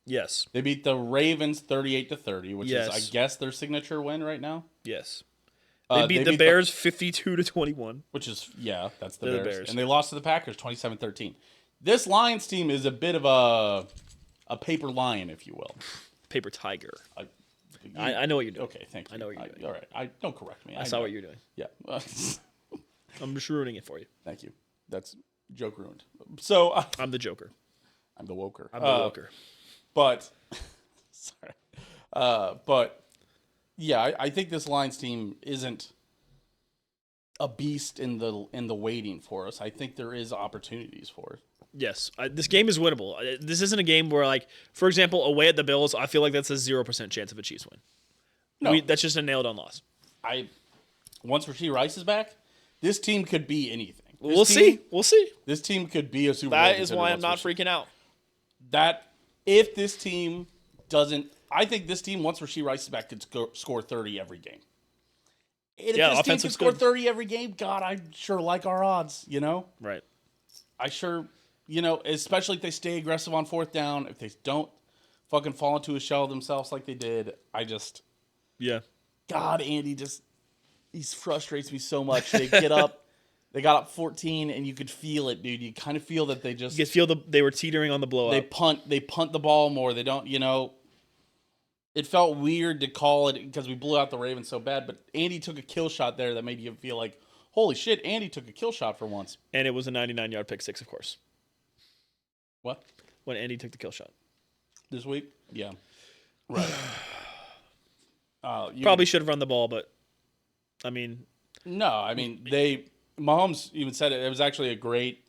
Yes. They beat the Ravens 38-30, which is, I guess, their signature win right now. Yes. They beat the Bears 52-21. Which is, that's the They're Bears. And they lost to the Packers 27-13. This Lions team is a bit of a paper lion, if you will. Paper tiger. I know what you're doing. Okay, thank you. I know what you're doing. All right. Don't correct me. I saw what you're doing. Yeah. I'm just ruining it for you. Thank you. That's joke ruined. So I'm the Joker. I'm the woker. I'm the woker. But, sorry. I think this Lions team isn't a beast in the waiting for us. I think there is opportunities for it. Yes, this game is winnable. This isn't a game where, for example, away at the Bills, I feel like that's a 0% chance of a Chiefs win. No. That's just a nailed-on loss. Once Rashee Rice is back, this team could be anything. We'll see. This team could be a Super Bowl. That is why I'm not freaking out. If this team doesn't... I think this team, once Rashee Rice is back, could score 30 every game. If this team can score 30 every game, God, I sure like our odds, Right. I sure... especially if they stay aggressive on fourth down, if they don't fucking fall into a shell themselves like they did, Yeah. God, Andy he frustrates me so much. They get up They got up 14, and you could feel it, dude. You kind of feel that they just You could feel they were teetering on the blowout. they punt the ball more. They don't, It felt weird to call it because we blew out the Ravens so bad, but Andy took a kill shot there that made you feel like, holy shit, Andy took a kill shot for once. And it was a 99-yard pick six, of course. What? When Andy took the kill shot. This week? Yeah. Right. Probably should have run the ball, but I mean... No, I mean, Mahomes even said it. It was actually a great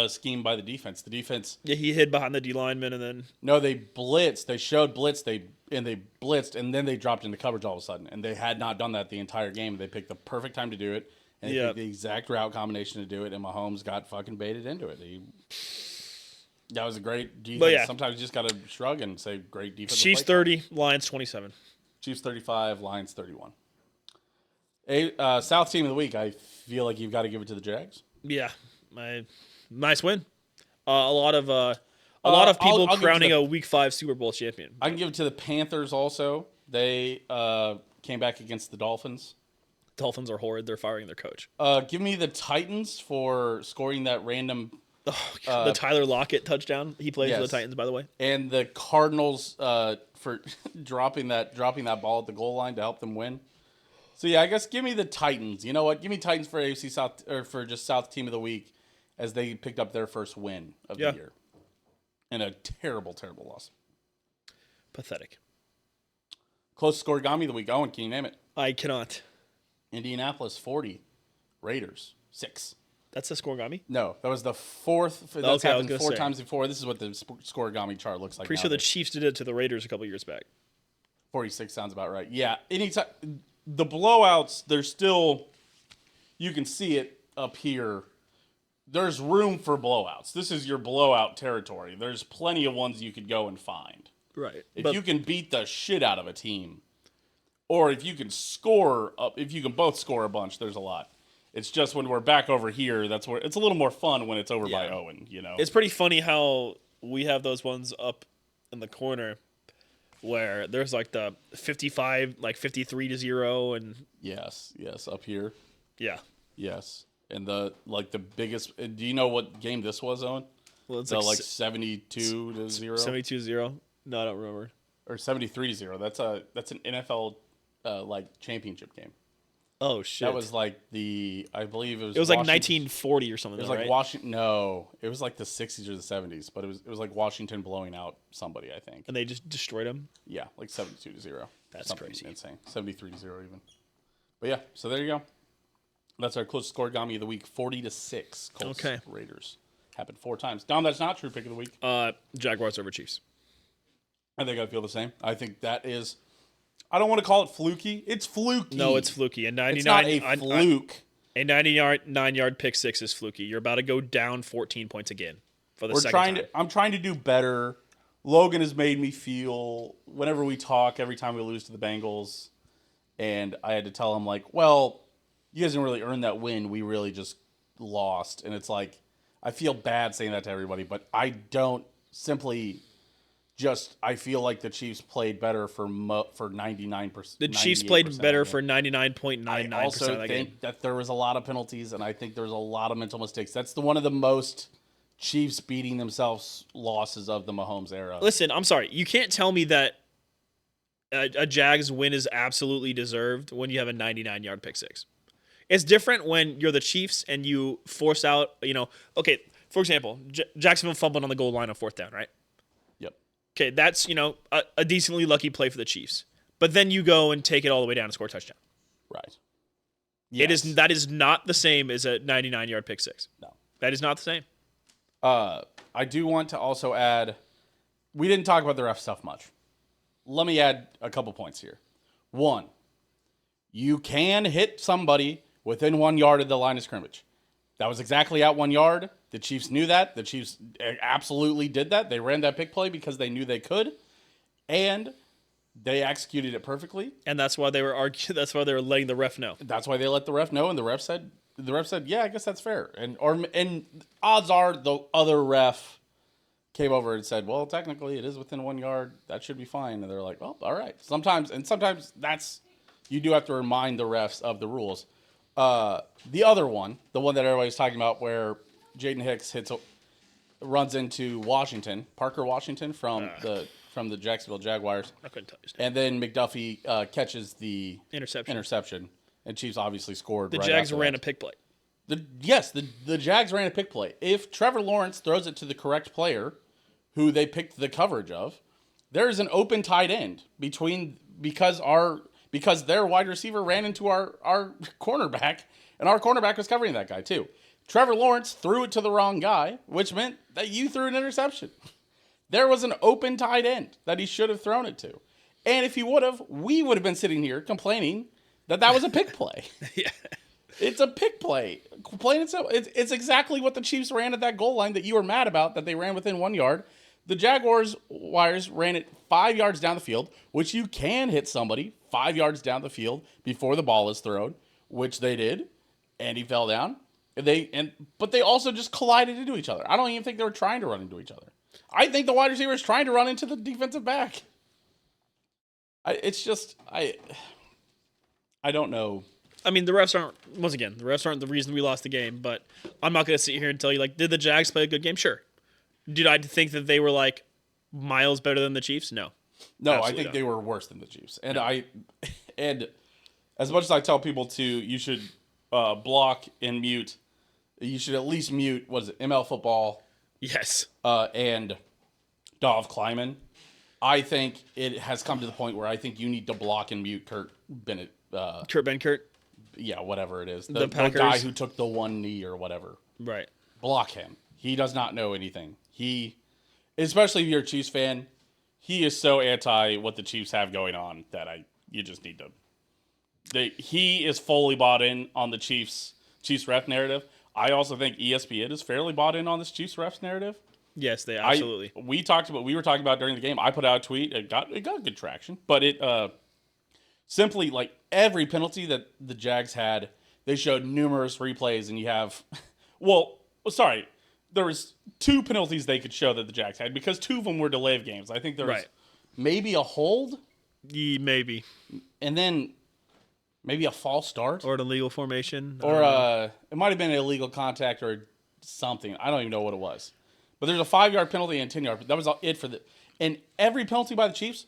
scheme by the defense. The defense... Yeah, he hid behind the D lineman and then... No, they blitzed. They showed blitz. They blitzed, and then they dropped into coverage all of a sudden. And they had not done that the entire game. They picked the perfect time to do it, and they picked the exact route combination to do it, and Mahomes got fucking baited into it. That was a great defense. But yeah. Sometimes you just got to shrug and say great defense. Chiefs 30, Lions 27. Chiefs 35, Lions 31. South team of the week, I feel like you've got to give it to the Jags. Yeah, nice win. A lot of people I'll crowning a Week 5 Super Bowl champion. I can give it to the Panthers also. They came back against the Dolphins. Dolphins are horrid. They're firing their coach. Give me the Titans for scoring that random... the Tyler Lockett touchdown. He plays for the Titans, by the way. And the Cardinals for dropping that ball at the goal line to help them win. So yeah, I guess give me the Titans. You know what? Give me Titans for AFC South or for just South team of the week as they picked up their first win of the year. And a terrible, terrible loss. Pathetic. Close Scorigami of the week. Owen, can you name it? I cannot. Indianapolis 40, Raiders 6. That's the Scorigami? No, that was the fourth. That's happened four times before. This is what the Scorigami chart looks like. Pretty sure the Chiefs did it to the Raiders a couple years back. 46 sounds about right. Yeah, anytime the blowouts, there's still, you can see it up here. There's room for blowouts. This is your blowout territory. There's plenty of ones you could go and find. Right. If you can beat the shit out of a team, or if you can score up, if you can both score a bunch, there's a lot. It's just when we're back over here, that's where it's a little more fun when it's over by Owen, It's pretty funny how we have those ones up in the corner where there's like the 55, like 53-0 and yes, up here. Yeah. Yes. And the biggest, do you know what game this was, Owen? Well, it's 72-0. 72-0. No, I don't remember. Or 73-0. That's an NFL championship game. Oh shit! That was like I believe it was. It was like 1940 or something. It was like right? Washington. No, it was like the 60s or the 70s, but it was like Washington blowing out somebody, I think. And they just destroyed them. Yeah, like 72-0. That's something crazy. Insane. 73-0 even. But yeah, so there you go. That's our closest Scorigami of the week. 40-6. Colts Raiders happened 4 times. Dom, that's not true pick of the week. Jaguars over Chiefs. I think I feel the same. I think that is. I don't want to call it fluky. It's fluky. No, it's fluky. A 99. It's not a fluke. A 99-yard pick six is fluky. You're about to go down 14 points again for the second time. I'm trying to do better. Logan has made me feel whenever we talk, every time we lose to the Bengals, and I had to tell him like, well, you guys didn't really earn that win. We really just lost, and it's like I feel bad saying that to everybody, but I don't simply. I feel like the Chiefs played better for 99%. The Chiefs played better for 99.99%. I also think that there was a lot of penalties, and I think there was a lot of mental mistakes. That's one of the most Chiefs beating themselves losses of the Mahomes era. Listen, I'm sorry. You can't tell me that a Jags win is absolutely deserved when you have a 99-yard pick six. It's different when you're the Chiefs and you force out, okay, for example, Jacksonville fumbled on the goal line on 4th down, right? Okay, that's, a decently lucky play for the Chiefs. But then you go and take it all the way down and score a touchdown. Right. Yes. That is not the same as a 99-yard pick six. No. That is not the same. I do want to also add, we didn't talk about the ref stuff much. Let me add a couple points here. 1, you can hit somebody within 1 yard of the line of scrimmage. That was exactly at 1 yard. The Chiefs knew that. The Chiefs absolutely did that. They ran that pick play because they knew they could, and they executed it perfectly. And that's why they were That's why they were letting the ref know. That's why they let the ref know, and the ref said, "Yeah, I guess that's fair." And odds are the other ref came over and said, "Well, technically, it is within 1 yard. That should be fine." And they're like, "Well, all right." Sometimes that's you do have to remind the refs of the rules. The other one, the one that everybody's talking about, where Jaden Hicks runs into Washington, Parker Washington from the Jacksonville Jaguars. I couldn't tell you his name. And then McDuffie catches the Interception. and Chiefs obviously scored. The right Jags after ran that. a pick play. The Jags ran a pick play. If Trevor Lawrence throws it to the correct player, who they picked the coverage of, there is an open tight end because their wide receiver ran into our cornerback, and our cornerback was covering that guy too. Trevor Lawrence threw it to the wrong guy, which meant that you threw an interception. There was an open tight end that he should have thrown it to. And if he would have, we would have been sitting here complaining that was a pick play. Yeah. It's a pick play. Plain and simple. It's exactly what the Chiefs ran at that goal line that you were mad about, that they ran within 1 yard. The Jaguars ran it 5 yards down the field, which you can hit somebody 5 yards down the field before the ball is thrown, which they did, and he fell down. But they also just collided into each other. I don't even think they were trying to run into each other. I think the wide receiver is trying to run into the defensive back. I don't know. I mean, the refs aren't the reason we lost the game, but I'm not going to sit here and tell you, like, did the Jags play a good game? Sure. Did I think that they were, like, miles better than the Chiefs? No. No, Absolutely I think not. they were worse than the Chiefs. And and as much as I tell people you should block and mute, you should at least mute, ML Football Yes. and Dahm Kleiman. I think it has come to the point where I think you need to block and mute Kurt Bennett. Kurt Benkert? Yeah, whatever it is. The The Packers. guy who took the one knee or whatever. Right. Block him. He does not know anything. Especially if you're a Chiefs fan, he is so anti what the Chiefs have going on that you just need to. He is fully bought in on the Chiefs ref narrative. I also think ESPN is fairly bought in on this Chiefs refs narrative. Yes, they absolutely. We were talking about during the game. I put out a tweet. It got good traction, but it simply, like, every penalty that the Jags had, they showed numerous replays, and you have, there was 2 penalties they could show that the Jags had because 2 of them were delay of games. I think there was maybe a hold, Maybe. and then maybe a false start, Or an illegal formation. or it might have been an illegal contact or something. I don't even know what it was. But there's a 5-yard penalty and 10-yard. That was it for and every penalty by the Chiefs,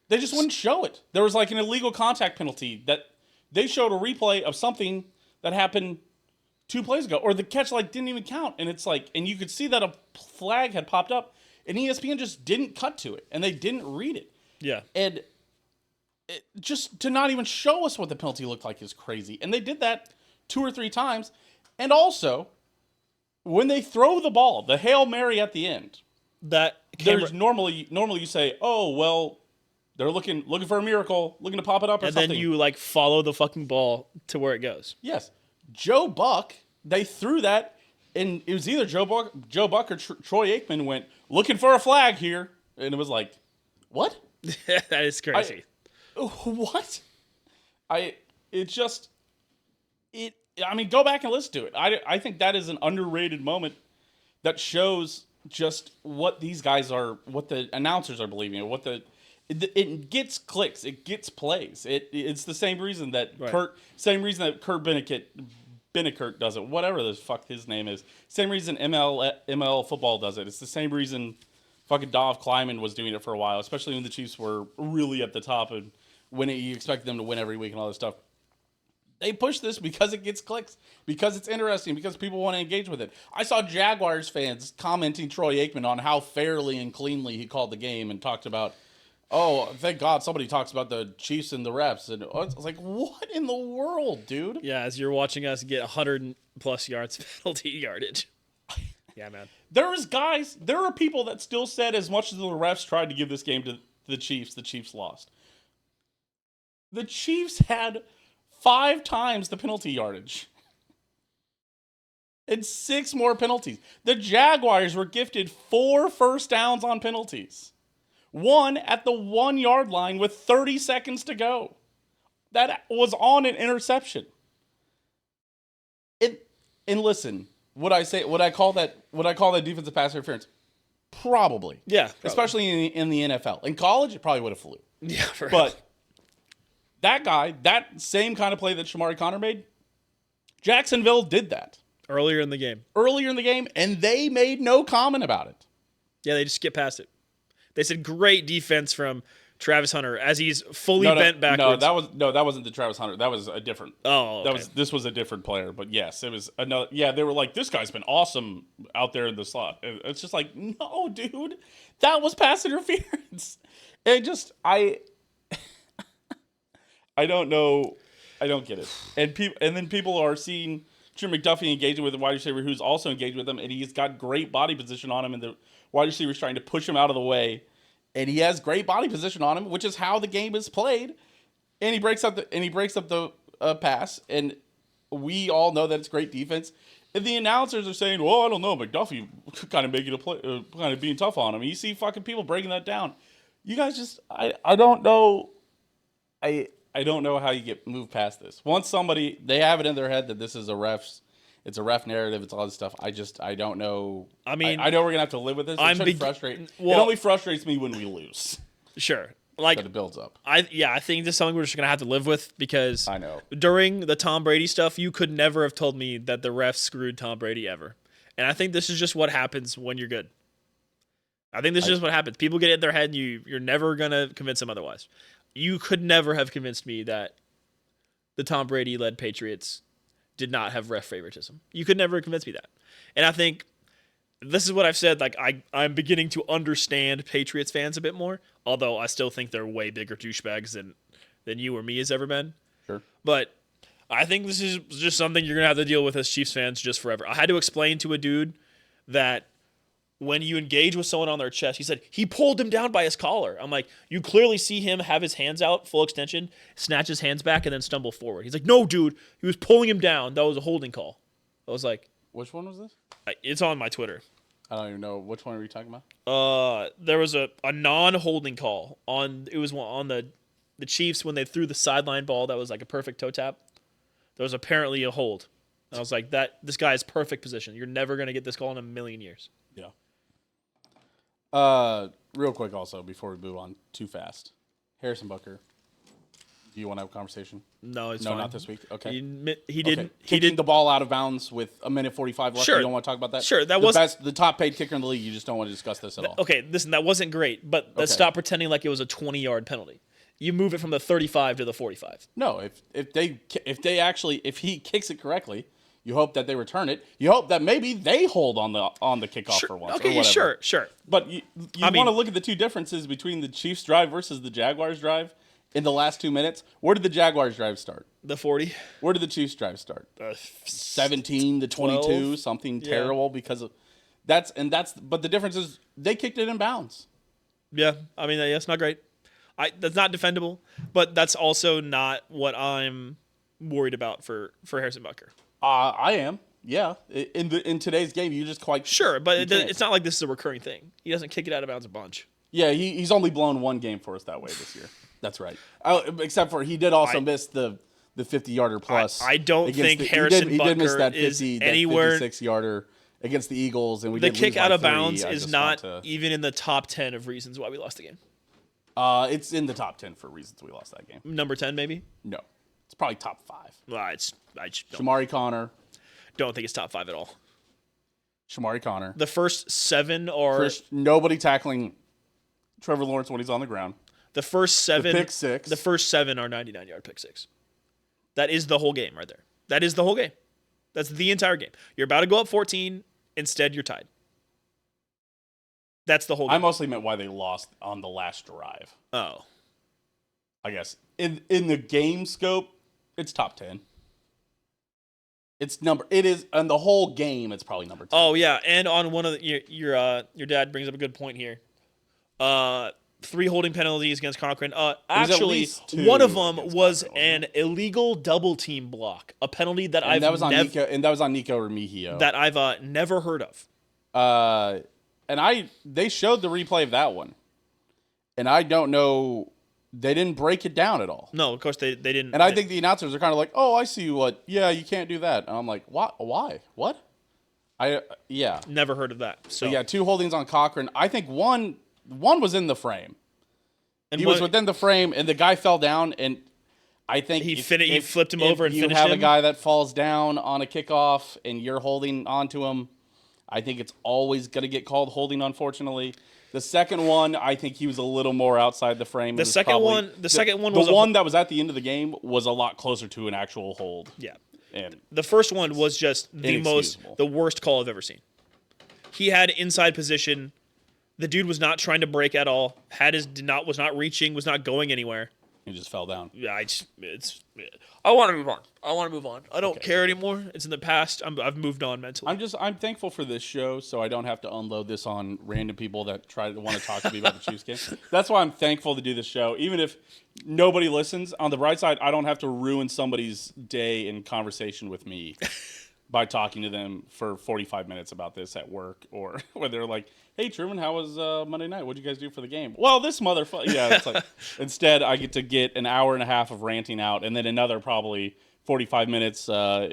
they just wouldn't show it. There was like an illegal contact penalty that they showed a replay of something that happened 2 plays ago, or the catch didn't even count. And it's like, and you could see that a flag had popped up, and ESPN just didn't cut to it, and they didn't read it. Yeah. And just to not even show us what the penalty looked like is crazy. And they did that 2 or 3 times. And also, when they throw the ball, the Hail Mary at the end, there's normally you say, oh, well, they're looking for a miracle, looking to pop it up or and something. then you follow the fucking ball to where it goes. Yes. Joe Buck, they threw that, and it was either Joe Buck or Troy Aikman went, looking for a flag here. And it was like, what? That is crazy. What? Go back and listen to it. I think that is an underrated moment that shows just what these guys are, what the announcers are believing, it gets clicks, it gets plays. It's the same reason that Kurt Bennett does it, whatever the fuck his name is. Same reason ML Football does it. It's the same reason fucking Dahm Kleiman was doing it for a while, especially when the Chiefs were really at the top and when you expect them to win every week and all this stuff. They push this because it gets clicks, because it's interesting, because people want to engage with it. I saw Jaguars fans commenting Troy Aikman on how fairly and cleanly he called the game and talked about, oh, thank God somebody talks about the Chiefs and the refs. And I was like, what in the world, dude? Yeah, as you're watching us get 100+ yards penalty yardage. Yeah, man. There are people that still said as much as the refs tried to give this game to the Chiefs lost. The Chiefs had 5 times the penalty yardage. And 6 more penalties. The Jaguars were gifted 4 first downs on penalties. 1 at the 1 yard line with 30 seconds to go. That was on an interception. And listen, would I call that defensive pass interference? Probably. Yeah. Probably. Especially in the NFL. In college, it probably would have flew. Yeah, But that guy, that same kind of play that Shamari Connor made, Jacksonville did that Earlier in the game. and they made no comment about it. Yeah, they just skipped past it. They said great defense from Travis Hunter as he's fully bent backwards. That wasn't the Travis Hunter. That was a different. Oh, okay. This was a different player. But yes, it was another. Yeah, they were like, this guy's been awesome out there in the slot. It's just like, no, dude, that was pass interference. I don't know. I don't get it. And then people are seeing Jim McDuffie engaging with a wide receiver who's also engaged with him, and he's got great body position on him, and the wide receiver's trying to push him out of the way. And he has great body position on him, which is how the game is played. And he breaks up the pass, and we all know that it's great defense. And the announcers are saying, "Well, I don't know, McDuffie kind of making a play, kind of being tough on him." And you see fucking people breaking that down. You guys just, I don't know, I don't know how you get moved past this. Once somebody they have it in their head that this is it's a ref narrative. It's all this stuff. I don't know. I mean, I know we're gonna have to live with this. It only frustrates me when we lose. Sure, like that it builds up. I think this is something we're just gonna have to live with because I know during the Tom Brady stuff, you could never have told me that the refs screwed Tom Brady ever. And I think this is just what happens when you're good. I think this is just what happens. People get in their head, and you're never gonna convince them otherwise. You could never have convinced me that the Tom Brady led Patriots did not have ref favoritism. You could never convince me that. And I think this is what I've said. Like I'm beginning to understand Patriots fans a bit more, although I still think they're way bigger douchebags than you or me has ever been. Sure. But I think this is just something you're going to have to deal with as Chiefs fans just forever. I had to explain to a dude that when you engage with someone on their chest, he said he pulled him down by his collar. I'm like, you clearly see him have his hands out, full extension, snatch his hands back, and then stumble forward. He's like, no, dude, he was pulling him down. That was a holding call. I was like, which one was this? It's on my Twitter. I don't even know. Which one are you talking about? There was a non-holding call on the Chiefs when they threw the sideline ball that was like a perfect toe tap. There was apparently a hold. And I was like, this guy is perfect position. You're never going to get this call in a million years. Yeah. Real quick also, before we move on too fast. Harrison Butker. Do you want to have a conversation? No, it's no, fine. not this week. Okay. He didn't. Okay. Kicking the ball out of bounds with a minute 45 left. Sure. You don't want to talk about that? Sure. That was the top paid kicker in the league. You just don't want to discuss this at all. Okay, listen, that wasn't great, but let's stop pretending like it was a 20-yard penalty. You move it from the 35 to the 45. No, if he kicks it correctly, you hope that they return it. You hope that maybe they hold on the kickoff for once. Okay, or whatever. sure. But you want to look at the two differences between the Chiefs drive versus the Jaguars drive in the last 2 minutes. Where did the Jaguars drive start? The 40. Where did the Chiefs drive start? 17 to 22, 12. something terrible because of but the difference is they kicked it in bounds. Yeah, I mean that's not great. That's not defendable, but that's also not what I'm worried about for Harrison Butker. I am. Yeah. In today's game, you just quite sure, but it's not like this is a recurring thing. He doesn't kick it out of bounds a bunch. Yeah, he's only blown one game for us that way this year. That's right. Except for he did also miss the 50-yarder plus. I don't think Harrison Butker did miss that is anywhere 56-yarder against the Eagles, and the kick out of bounds is not even in the top 10 of reasons why we lost the game. It's in the top 10 for reasons we lost that game. Number 10, maybe? No, it's probably top 5. I Shamari Connor. Don't think it's top 5 at all. Shamari Connor. The first 7 are nobody tackling Trevor Lawrence when he's on the ground. The first 7. The pick 6. The first 7 are 99-yard pick 6. That is the whole game right there. That is the whole game. That's the entire game. You're about to go up 14. Instead, you're tied. That's the whole game. I mostly meant why they lost on the last drive. Oh. I guess. In the game scope, it's top 10. It is on the whole game, it's probably number 10. Oh yeah, and on one of your dad brings up a good point here. 3 holding penalties against Cochran. Actually, one of them was an illegal double team block, a penalty that that was on Nico Remigio. That I've never heard of. They showed the replay of that one, and I don't know. They didn't break it down at all. No, of course they didn't. And I think the announcers are kind of like, "Oh, I see what. Yeah, you can't do that." And I'm like, "What? Why? What?" Never heard of that. So yeah, 2 holdings on Cochran. I think one was in the frame. And he was within the frame, and the guy fell down. And I think he flipped him over and you finished have him. a guy that falls down on a kickoff and you're holding onto him, I think it's always going to get called holding, unfortunately. The second one, I think he was a little more outside the frame. The second one that was at the end of the game was a lot closer to an actual hold. Yeah. And The first one was just Inexcusable. the worst call I've ever seen. He had inside position. The dude was not trying to break at all. Was not reaching, was not going anywhere. he just fell down. Yeah, I want to move on. I don't care anymore. It's in the past. I've moved on mentally. I'm thankful for this show, so I don't have to unload this on random people that want to talk to me about the Chiefs game. That's why I'm thankful to do this show, even if nobody listens. On the bright side, I don't have to ruin somebody's day and conversation with me by talking to them for 45 minutes about this at work, or where they're like, "Hey, Truman, how was Monday night? What'd you guys do for the game?" Well, this motherfucker. Yeah, it's like instead I get to get an hour and a half of ranting out, and then another probably 45 minutes for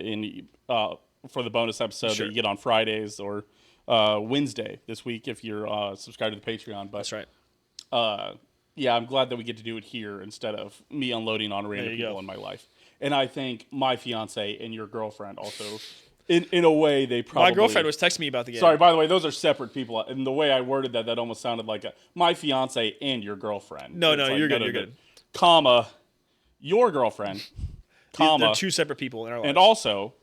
the bonus episode that you get on Fridays or Wednesday this week if you're subscribed to the Patreon. But That's right. yeah, I'm glad that we get to do it here instead of me unloading on random people in my life. And I think my fiance and your girlfriend also, in a way, they probably... My girlfriend was texting me about the game. Sorry, by the way, those are separate people. And the way I worded that almost sounded like my fiance and your girlfriend. No, It's like, you're good. You're good. Comma, your girlfriend, comma, They're two separate people in our lives. and also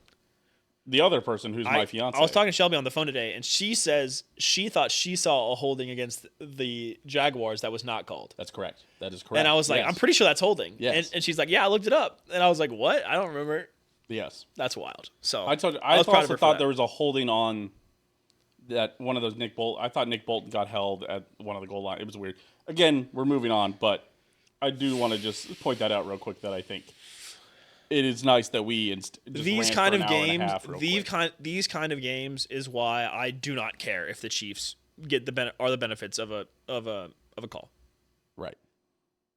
the other person who's my fiance. I was talking to Shelby on the phone today, and she says she thought she saw a holding against the Jaguars that was not called. That's correct. That is correct. And I was like, Yes. I'm pretty sure that's holding. Yes. And she's like, yeah, I looked it up. And I was like, what? I don't remember. Yes. That's wild. So I told you, was proud of also her for thought that. there was a holding on that one of those Nick Bolt. I thought Nick Bolton got held at one of the goal line. It was weird. Again, we're moving on, but I do want to just point that out real quick that I think it is nice that we just these rant kind for of an hour and a games, half real quick. these kind of games is why I do not care if the Chiefs get the benefits of a call. Right.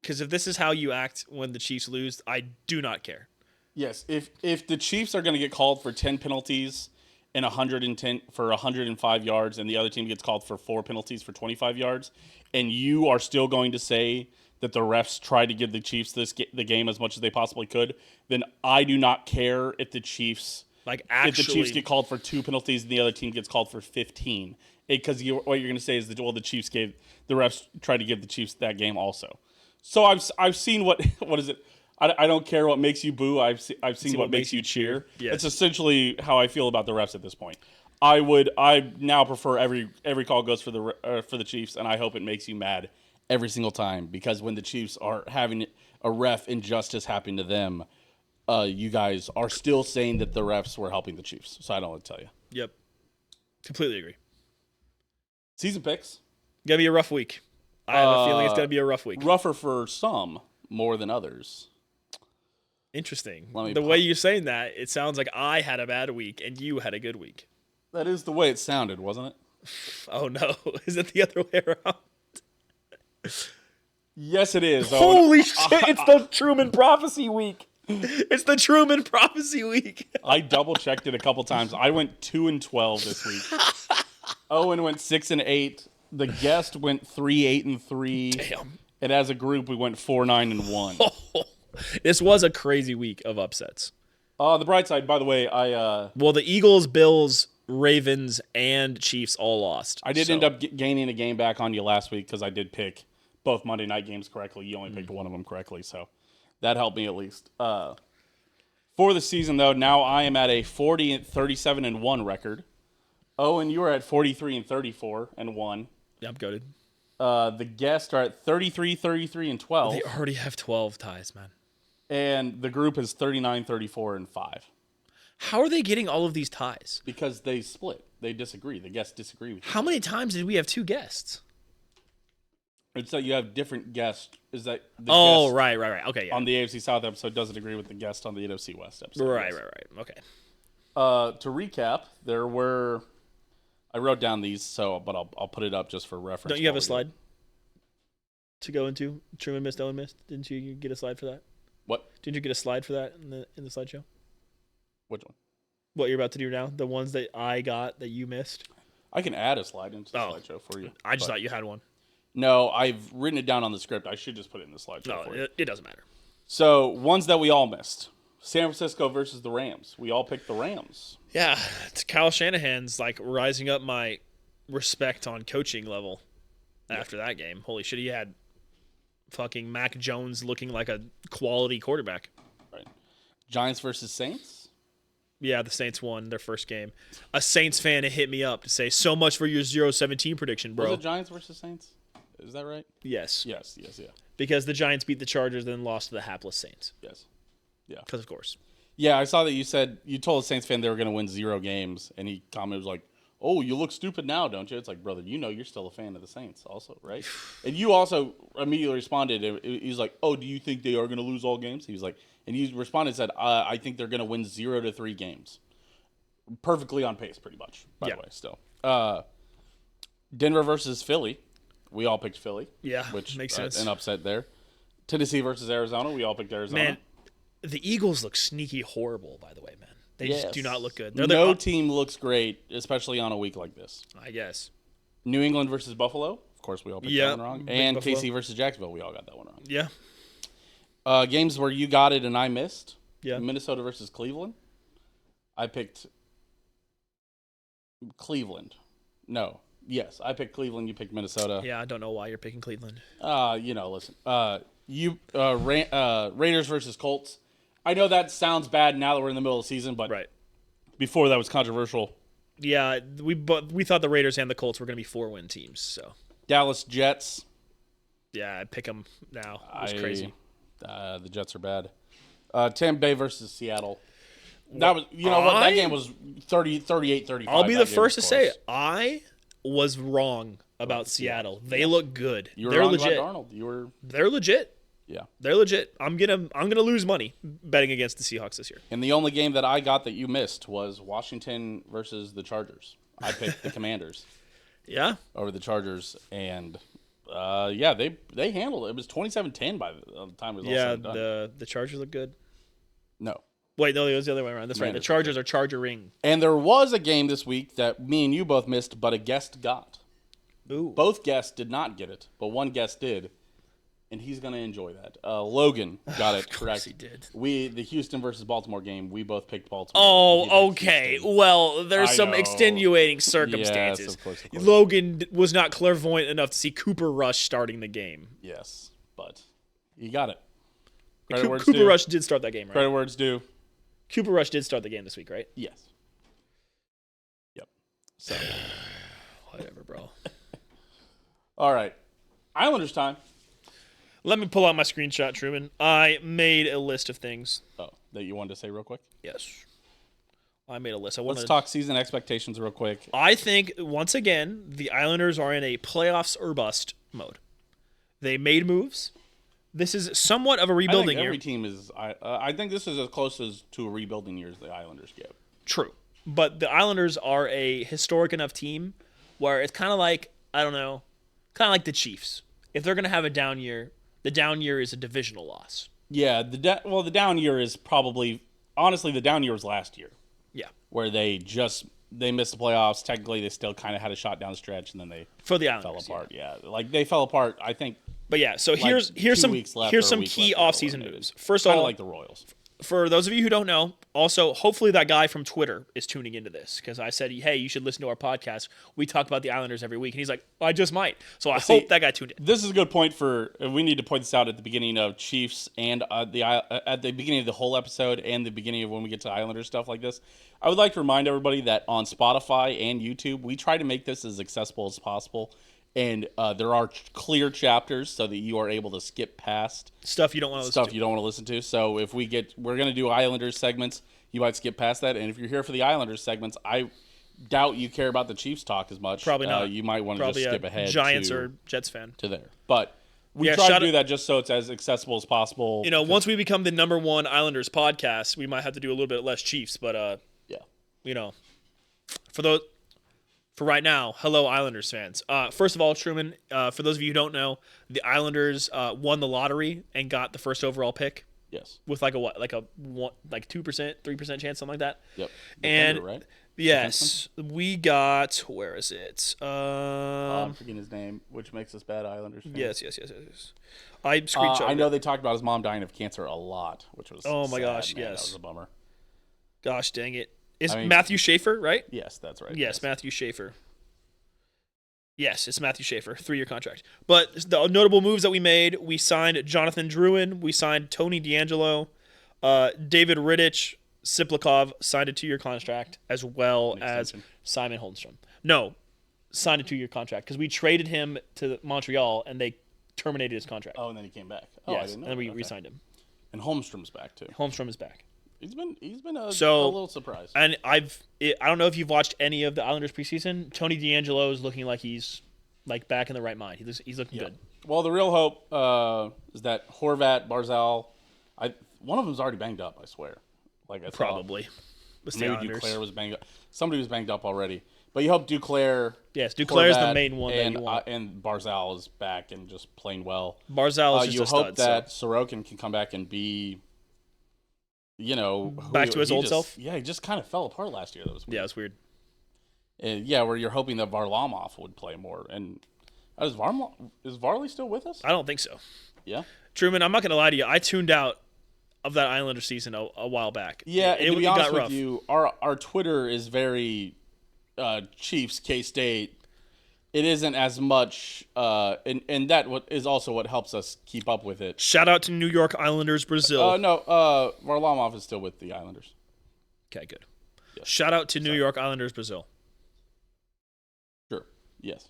Because if this is how you act when the Chiefs lose, I do not care. Yes, if the Chiefs are going to get called for 10 penalties and 110 for 105 yards, and the other team gets called for 4 penalties for 25 yards, and you are still going to say that the refs tried to give the Chiefs the game as much as they possibly could, then I do not care if the Chiefs if the Chiefs get called for 2 penalties and the other team gets called for 15, because what you're going to say is that the Chiefs the refs tried to give the Chiefs that game also. So I've seen what is it. I don't care what makes you boo. I've seen what makes you cheer. Yes. It's essentially how I feel about the refs at this point. I now prefer every call goes for the Chiefs, and I hope it makes you mad every single time, because when the Chiefs are having a ref injustice happen to them, you guys are still saying that the refs were helping the Chiefs. So I don't want to tell you. Yep. Completely agree. Season picks. Gonna be a rough week. I have a feeling it's gonna be a rough week. Rougher for some, more than others. Interesting. Let me The pop- way you're saying that, it sounds like I had a bad week and you had a good week. That is the way it sounded, wasn't it? Oh no, is it the other way around? Yes, it is. Holy shit! It's the Truman Prophecy week. It's the Truman Prophecy week. I double checked it a couple times. I went 2-12 this week. Owen went 6-8. The guest went 3-8-3. Damn. And as a group, we went 4-9-1. This was a crazy week of upsets. The bright side, by the way, Well, the Eagles, Bills, Ravens, and Chiefs all lost. I did end up gaining a game back on you last week because I did pick both Monday night games correctly. You only picked one of them correctly, so that helped me at least. For the season, though, now I am at a 37-1 record. Owen, you are at 43-34-1. Yeah, I'm goated. The guests are at 33-33-12. They already have 12 ties, man. And the group is 39-34-5. How are they getting all of these ties? Because they split. They disagree. The guests disagree with you. How many times did we have 2 guests? It's that you have different guests. Is that the Oh, guest right. Okay, yeah. on the AFC South episode doesn't agree with the guest on the NFC West episode? Right. Yes. Okay. To recap, there were... I wrote down these, but I'll put it up just for reference. Don't you have a slide to go into? Truman missed, Owen missed. Didn't you get a slide for that? What? Didn't you get a slide for that in the slideshow? Which one? What you're about to do now? The ones that I got that you missed? I can add a slide into the slideshow for you. I just thought you had one. No, I've written it down on the script. I should just put it in the slideshow No, for you. it doesn't matter. So ones that we all missed. San Francisco versus the Rams. We all picked the Rams. Yeah, it's Kyle Shanahan's like rising up my respect on coaching level after that game. Holy shit, he had fucking Mac Jones looking like a quality quarterback. Right. Giants versus Saints. Yeah, the Saints won their first game. A Saints fan hit me up to say, so much for your 0-17 prediction, bro. Was it Giants versus Saints? Is that right? Yes. Yes. Because the Giants beat the Chargers, then lost to the hapless Saints. Yes. Yeah. Because, of course. Yeah, I saw that you told a Saints fan they were going to win 0 games, and he commented was like, "Oh, you look stupid now, don't you?" It's like, brother, you're still a fan of the Saints, also, right? And you also immediately responded. He's like, "Oh, do you think they are going to lose all games?" He was like, and you responded and said, "I think they're going to win 0 to 3 games." Perfectly on pace, pretty much. By the way, still. Denver versus Philly. We all picked Philly. Yeah, which makes sense. An upset there. Tennessee versus Arizona. We all picked Arizona. Man, the Eagles look sneaky horrible, by the way, man. They just do not look good. No team looks great, especially on a week like this. I guess. New England versus Buffalo. Of course, we all picked that one wrong. And Buffalo. KC versus Jacksonville. We all got that one wrong. Yeah. Games where you got it and I missed. Yeah. Minnesota versus Cleveland. I picked Cleveland. No. Yes, I picked Cleveland. You picked Minnesota. Yeah, I don't know why you're picking Cleveland. Listen. Raiders versus Colts. I know that sounds bad now that we're in the middle of the season, but Right. before that was controversial. Yeah, we thought the Raiders and the Colts were going to be 4-win teams, so. Dallas Jets. Yeah, I'd pick them now. It was crazy. The Jets are bad. Tampa Bay versus Seattle. That was, what? That game was 38-35. I'll be the first to say it. I was wrong about Seattle. They look good. You were They're wrong legit. about Darnold. They're legit. Yeah. They're legit. I'm gonna lose money betting against the Seahawks this year. And the only game that I got that you missed was Washington versus the Chargers. I picked the Commanders Yeah. over the Chargers, and they handled it. It was 27-10 by the time it was all said and done. The Chargers look good. No. Wait, no, it was the other way around. That's right. The Commanders Chargers are chargering. And there was a game this week that me and you both missed, but a guest got. Ooh. Both guests did not get it, but one guest did, and he's going to enjoy that. Logan got it Of course correct. he did. The Houston versus Baltimore game, we both picked Baltimore. He Oh, picked okay. Houston. Well, there's I some know. extenuating circumstances. Yes, of course. Logan was not clairvoyant enough to see Cooper Rush starting the game. Yes, but you got it. Credit where it's Cooper due. Rush did start that game, right? Credit where it's due. Cooper Rush did start the game this week, right? Yes. Yep. So, Whatever, bro. all right. Islanders time. Let me pull out my screenshot, Truman. I made a list of things. Oh, that you wanted to say real quick? Yes. I made a list. Let's talk season expectations real quick. I think, once again, the Islanders are in a playoffs or bust mode. They made moves. This is somewhat of a rebuilding year. Every team is. I think this is as close as to a rebuilding year as the Islanders get. True. But the Islanders are a historic enough team where it's kind of like, I don't know, kind of like the Chiefs. If they're going to have a down year, the down year is a divisional loss. Yeah, the down year is probably, honestly, the down year was last year. Yeah. Where they missed the playoffs. Technically, they still kind of had a shot down the stretch, and then they For the fell Islanders. apart. Yeah, like they fell apart, I think. But yeah, so Like here's 2 some weeks left here's or a some week key left or offseason whatever. moves. First of Kind of all, like the Royals. for those of you who don't know, also hopefully that guy from Twitter is tuning into this because I said, hey, you should listen to our podcast. We talk about the Islanders every week, and he's like, I just might. So I hope that guy tuned in. This is a good point we need to point this out at the beginning of Chiefs and at the beginning of the whole episode and the beginning of when we get to Islanders stuff like this. I would like to remind everybody that on Spotify and YouTube, we try to make this as accessible as possible. And there are clear chapters so that you are able to skip past Stuff you don't want to listen to. you don't want to listen to. So if we're going to do Islanders segments, you might skip past that. And if you're here for the Islanders segments, I doubt you care about the Chiefs talk as much. Probably not. You might want to just skip ahead Giants or Jets fan. to there. But we Yeah, try to shout do out- that just so it's as accessible as possible. You know, once we become the number one Islanders podcast, we might have to do a little bit less Chiefs. But, Yeah. you know, for right now, hello, Islanders fans. First of all, Truman, for those of you who don't know, the Islanders won the lottery and got the first overall pick. Yes. with like a 2%, 3% chance, something like that. Yep. And Defender, right? yes, we got, where is it? I'm forgetting his name, which makes us bad Islanders fans. Yes. I screenshot. I know they talked about his mom dying of cancer a lot, which was Oh my sad, gosh, man. yes. That was a bummer. Gosh dang it. Is I mean- Matthew Schaefer, right? Yes, that's right. Yes, Matthew Schaefer. Yes, it's Matthew Schaefer, 3-year contract. But the notable moves that we made, we signed Jonathan Drouin, we signed Tony DeAngelo, David Rittich, Siplikov signed a 2-year contract, as well as extension. Simon Holmstrom. No, signed a 2-year contract because we traded him to Montreal and they terminated his contract. Oh, and then he came back. Oh, I yes, didn't know and then we that. Okay. re-signed him. And Holmstrom's back too. Holmstrom is back. He's been a So- little surprise. And I don't know if you've watched any of the Islanders preseason. Tony DeAngelo is looking like he's like back in the right mind. He's looking good. Well, the real hope is that Horvat, Barzal, one of them's already banged up. I swear. Like I saw. Probably. With the Maybe Islanders. Duclair was banged up. Somebody was banged up already. But you hope Duclair. Yes, Duclair is the Horvat, main one that and, you want. and Barzal is back and just playing well. Barzal is just You a hope stud. that So. Sorokin can come back and be, Back to his old self? Yeah, he just kind of fell apart last year. That was weird. Yeah, it's weird. Where you're hoping that Varlamov would play more. And is Varley still with us? I don't think so. Yeah. Truman, I'm not going to lie to you. I tuned out of that Islander season a while back. Yeah, it, and to be it honest got rough. with you, our Twitter is very Chiefs, K-State. It isn't as much, and that is also what helps us keep up with it. Shout out to New York Islanders, Brazil. No, Varlamov is still with the Islanders. Okay, good. Yes. Shout out to New York Islanders, Brazil. Sure. Yes.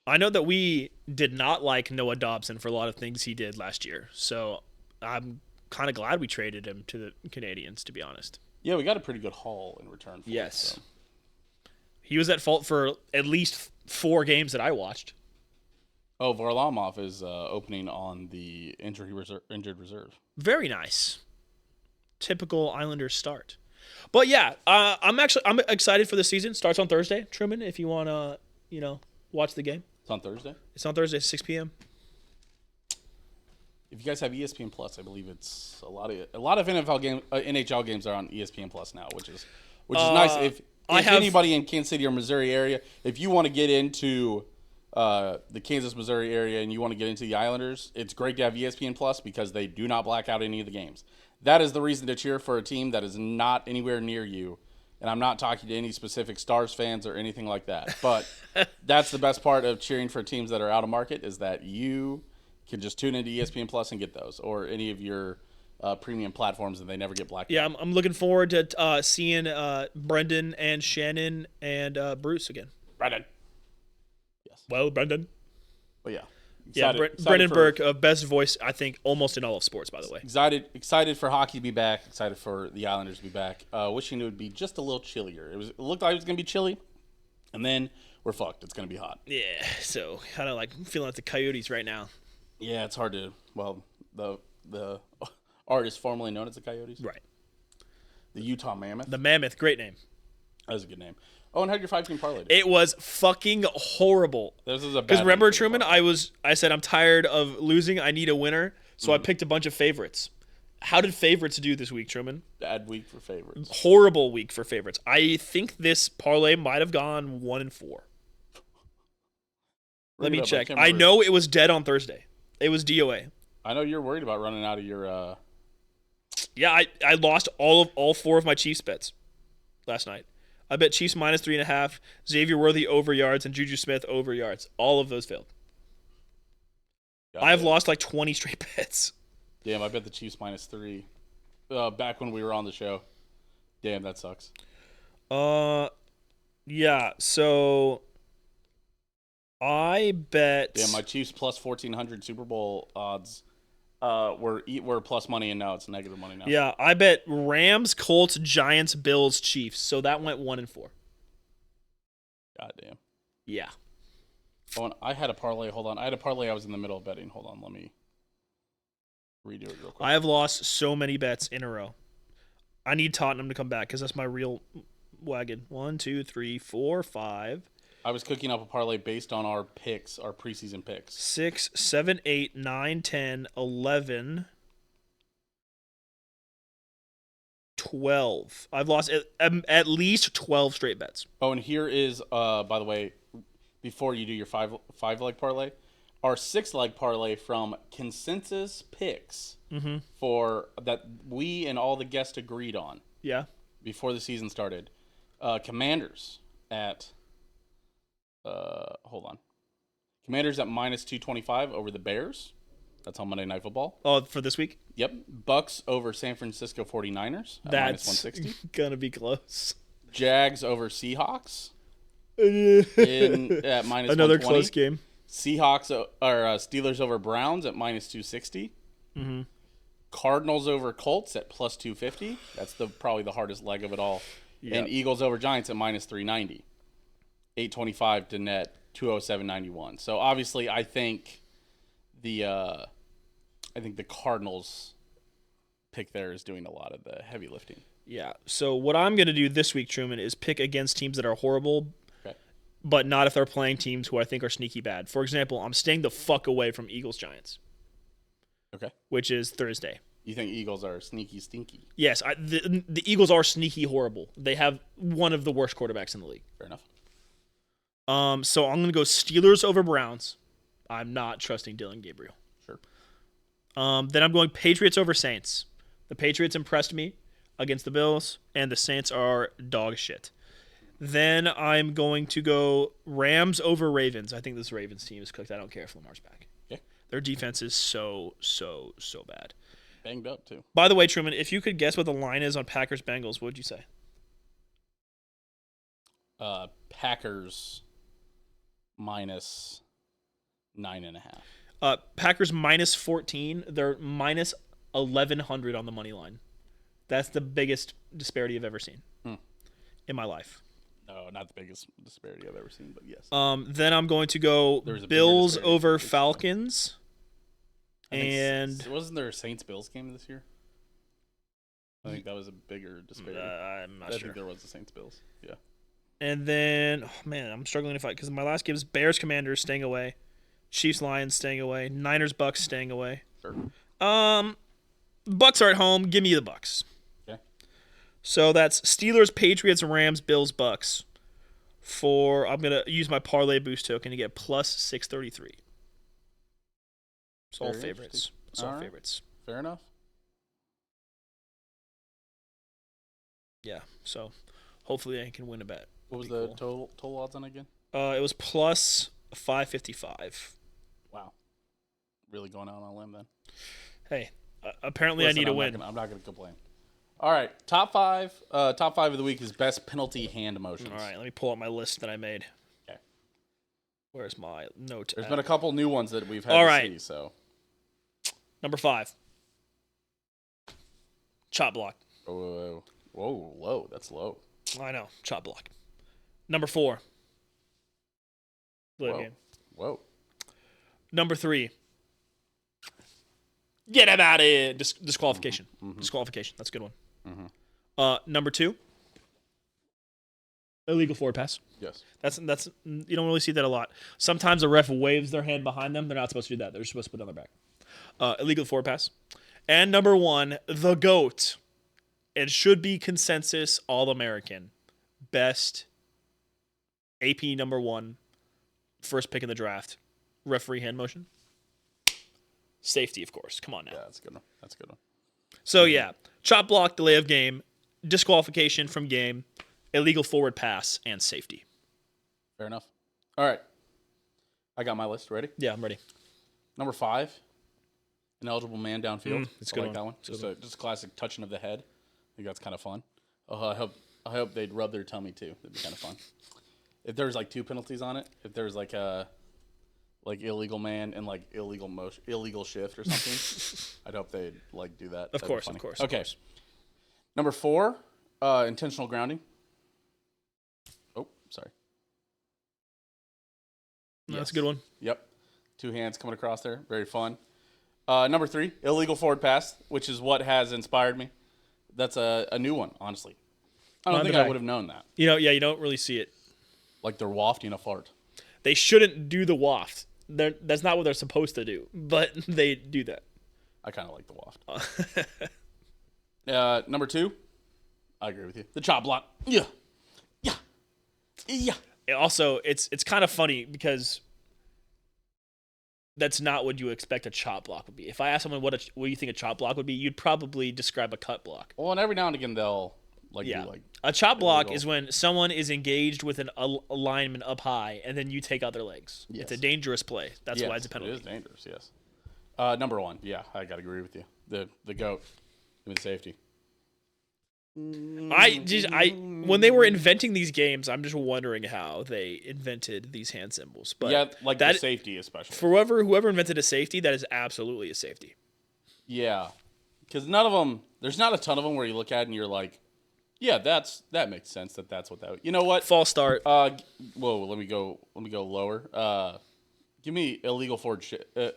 I know that we did not like Noah Dobson for a lot of things he did last year, so I'm kind of glad we traded him to the Canadians, to be honest. Yeah, we got a pretty good haul in return for Yes. it. So. He was at fault for at least 4 games that I watched. Oh, Varlamov is opening on the injured reserve. Very nice. Typical Islanders start. But yeah, I'm excited for the season. Starts on Thursday, Truman, if you want to, watch the game. It's on Thursday. It's on Thursday, 6 p.m. If you guys have ESPN Plus, I believe it's a lot of NHL games are on ESPN Plus now, which is nice. If anybody in Kansas City or Missouri area, if you want to get into the Kansas, Missouri area and you want to get into the Islanders, it's great to have ESPN Plus because they do not black out any of the games. That is the reason to cheer for a team that is not anywhere near you. And I'm not talking to any specific Stars fans or anything like that. But that's the best part of cheering for teams that are out of market is that you can just tune into ESPN Plus and get those or any of your premium platforms and they never get blacked out. Yeah, I'm looking forward to seeing Brendan and Shannon and Bruce again. Brendan. Yes. Well, Brendan. But yeah. Brendan Burke, best voice, I think, almost in all of sports, by the way. Excited for hockey to be back. Excited for the Islanders to be back. Wishing it would be just a little chillier. It looked like it was going to be chilly, and then we're fucked. It's going to be hot. Yeah, so kind of like feeling like the Coyotes right now. Yeah, it's hard to. Well, the artist formerly known as the Coyotes, Right. The Utah Mammoth. The Mammoth, great name. That was a good name. Oh, and how'd your 5-team parlay do? It was fucking horrible. This is a Because bad remember, week for Truman, parlay. I said I'm tired of losing. I need a winner. So I picked a bunch of favorites. How did favorites do this week, Truman? Bad week for favorites. Horrible week for favorites. I think this parlay might have gone 1-4. Let me check. I know it was dead on Thursday. It was DOA. I know you're worried about running out of your. Yeah, I lost all 4 of my Chiefs bets last night. I bet Chiefs minus 3.5, Xavier Worthy over yards, and Juju Smith over yards. All of those failed. I've lost like 20 straight bets. Damn, I bet the Chiefs minus 3. Back when we were on the show. Damn, that sucks. Yeah. So I bet. Yeah, my Chiefs plus 1,400 Super Bowl odds were plus money, and now it's negative money now. Yeah, I bet Rams, Colts, Giants, Bills, Chiefs. So that went 1-4. God damn. Yeah. Oh, and I had a parlay. Hold on. I had a parlay I was in the middle of betting. Hold on. Let me redo it real quick. I have lost so many bets in a row. I need Tottenham to come back because that's my real wagon. 1, 2, 3, 4, 5. I was cooking up a parlay based on our picks, our preseason picks. 6, 7, 8, 9, 10, 11, 12. I've lost at least 12 straight bets. Oh, and here is, by the way, before you do your five leg parlay, our 6-leg parlay from Consensus Picks for that we and all the guests agreed on. Yeah. Before the season started. Commanders at hold on. Commanders at -225 over the Bears. That's on Monday Night Football. Oh, for this week? Yep. Bucks over San Francisco 49ers at That's -160. gonna be close. Jags over Seahawks at -120. Another close game. Seahawks or Steelers over Browns at -260. Mm-hmm. Cardinals over Colts at +250. That's probably the hardest leg of it all. Yep. And Eagles over Giants at -390. 825 to net, 207.91. So obviously, I think the Cardinals pick there is doing a lot of the heavy lifting. Yeah. So what I'm gonna do this week, Truman, is pick against teams that are horrible, but not if they're playing teams who I think are sneaky bad. For example, I'm staying the fuck away from Eagles Giants. Okay. Which is Thursday. You think Eagles are sneaky, stinky? Yes, the Eagles are sneaky horrible. They have one of the worst quarterbacks in the league. Fair enough. So I'm going to go Steelers over Browns. I'm not trusting Dylan Gabriel. Sure. Then I'm going Patriots over Saints. The Patriots impressed me against the Bills, and the Saints are dog shit. Then I'm going to go Rams over Ravens. I think this Ravens team is cooked. I don't care if Lamar's back. Okay. Their defense is so bad. Banged up, too. By the way, Truman, if you could guess what the line is on Packers-Bengals, what would you say? Packers -9.5. Packers -14. They're -1,100 on the money line. That's the biggest disparity I've ever seen in my life. No, not the biggest disparity I've ever seen, but yes. Then I'm going to go Bills over Falcons. Wasn't there a Saints-Bills game this year? I think that was a bigger disparity. I'm not sure. I think there was a Saints-Bills. Yeah. And then, I'm struggling to fight because my last game is Bears-Commanders staying away, Chiefs-Lions staying away, Niners-Bucks staying away. Sure. Bucks are at home. Give me the Bucks. Okay. So that's Steelers, Patriots, Rams, Bills, Bucks. I'm gonna use my parlay boost token to get +633. It's all Very favorites. It's all favorites. Fair enough. Yeah. So hopefully I can win a bet. What was the total odds on again? It was +555. Wow. Really going out on a limb then. Hey, apparently I need a win. I'm not going to complain. All right, top five of the week is best penalty hand motions. All right, let me pull up my list that I made. Okay. Where's my note? There's been a couple new ones that we've had to see. So number 5, chop block. Whoa, low. That's low. I know, chop block. Number 4, Whoa. Number 3, get him out of here. Disqualification. Mm-hmm. Disqualification. That's a good one. Mm-hmm. Number 2, illegal forward pass. Yes. That's you don't really see that a lot. Sometimes a ref waves their hand behind them. They're not supposed to do that. They're supposed to put it on their back. Illegal forward pass. And number 1, the GOAT. It should be consensus All-American. Best AP number 1, first pick in the draft. Referee hand motion. Safety, of course. Come on now. Yeah, that's a good one. So, yeah, chop block, delay of game, disqualification from game, illegal forward pass, and safety. Fair enough. All right. I got my list. Ready? Yeah, I'm ready. Number 5, ineligible man downfield. It's I like that one. Just a classic touching of the head. I think that's kind of fun. I hope they'd rub their tummy too. That'd be kind of fun. If there's like 2 penalties on it, if there's like a illegal man and like illegal shift or something, I'd hope they'd like do that. Of course. Okay. Number 4, intentional grounding. Oh, sorry. No, that's a good one. Yep. 2 hands coming across there. Very fun. Number 3, illegal forward pass, which is what has inspired me. That's a new one, honestly. I don't think I would have known that. You don't really see it. Like they're wafting a fart. They shouldn't do the waft. That's not what they're supposed to do, but they do that. I kind of like the waft. Number 2, I agree with you. The chop block. Yeah. Also, it's kind of funny because that's not what you expect a chop block would be. If I ask someone what you think a chop block would be, you'd probably describe a cut block. Well, and every now and again they'll do like a chop block illegal. is when someone is engaged with a lineman up high and then you take out their legs. Yes. It's a dangerous play. That's why it's a penalty. It is dangerous. Yes. Number 1. Yeah, I gotta agree with you. The goat. Give me the safety. When they were inventing these games, I'm just wondering how they invented these hand symbols. But yeah, like the safety especially. For whoever invented a safety, that is absolutely a safety. Yeah, because none of them. There's not a ton of them where you look at and you're like, yeah, that makes sense. That's what that. You know what? False start. Whoa, let me go lower. Give me illegal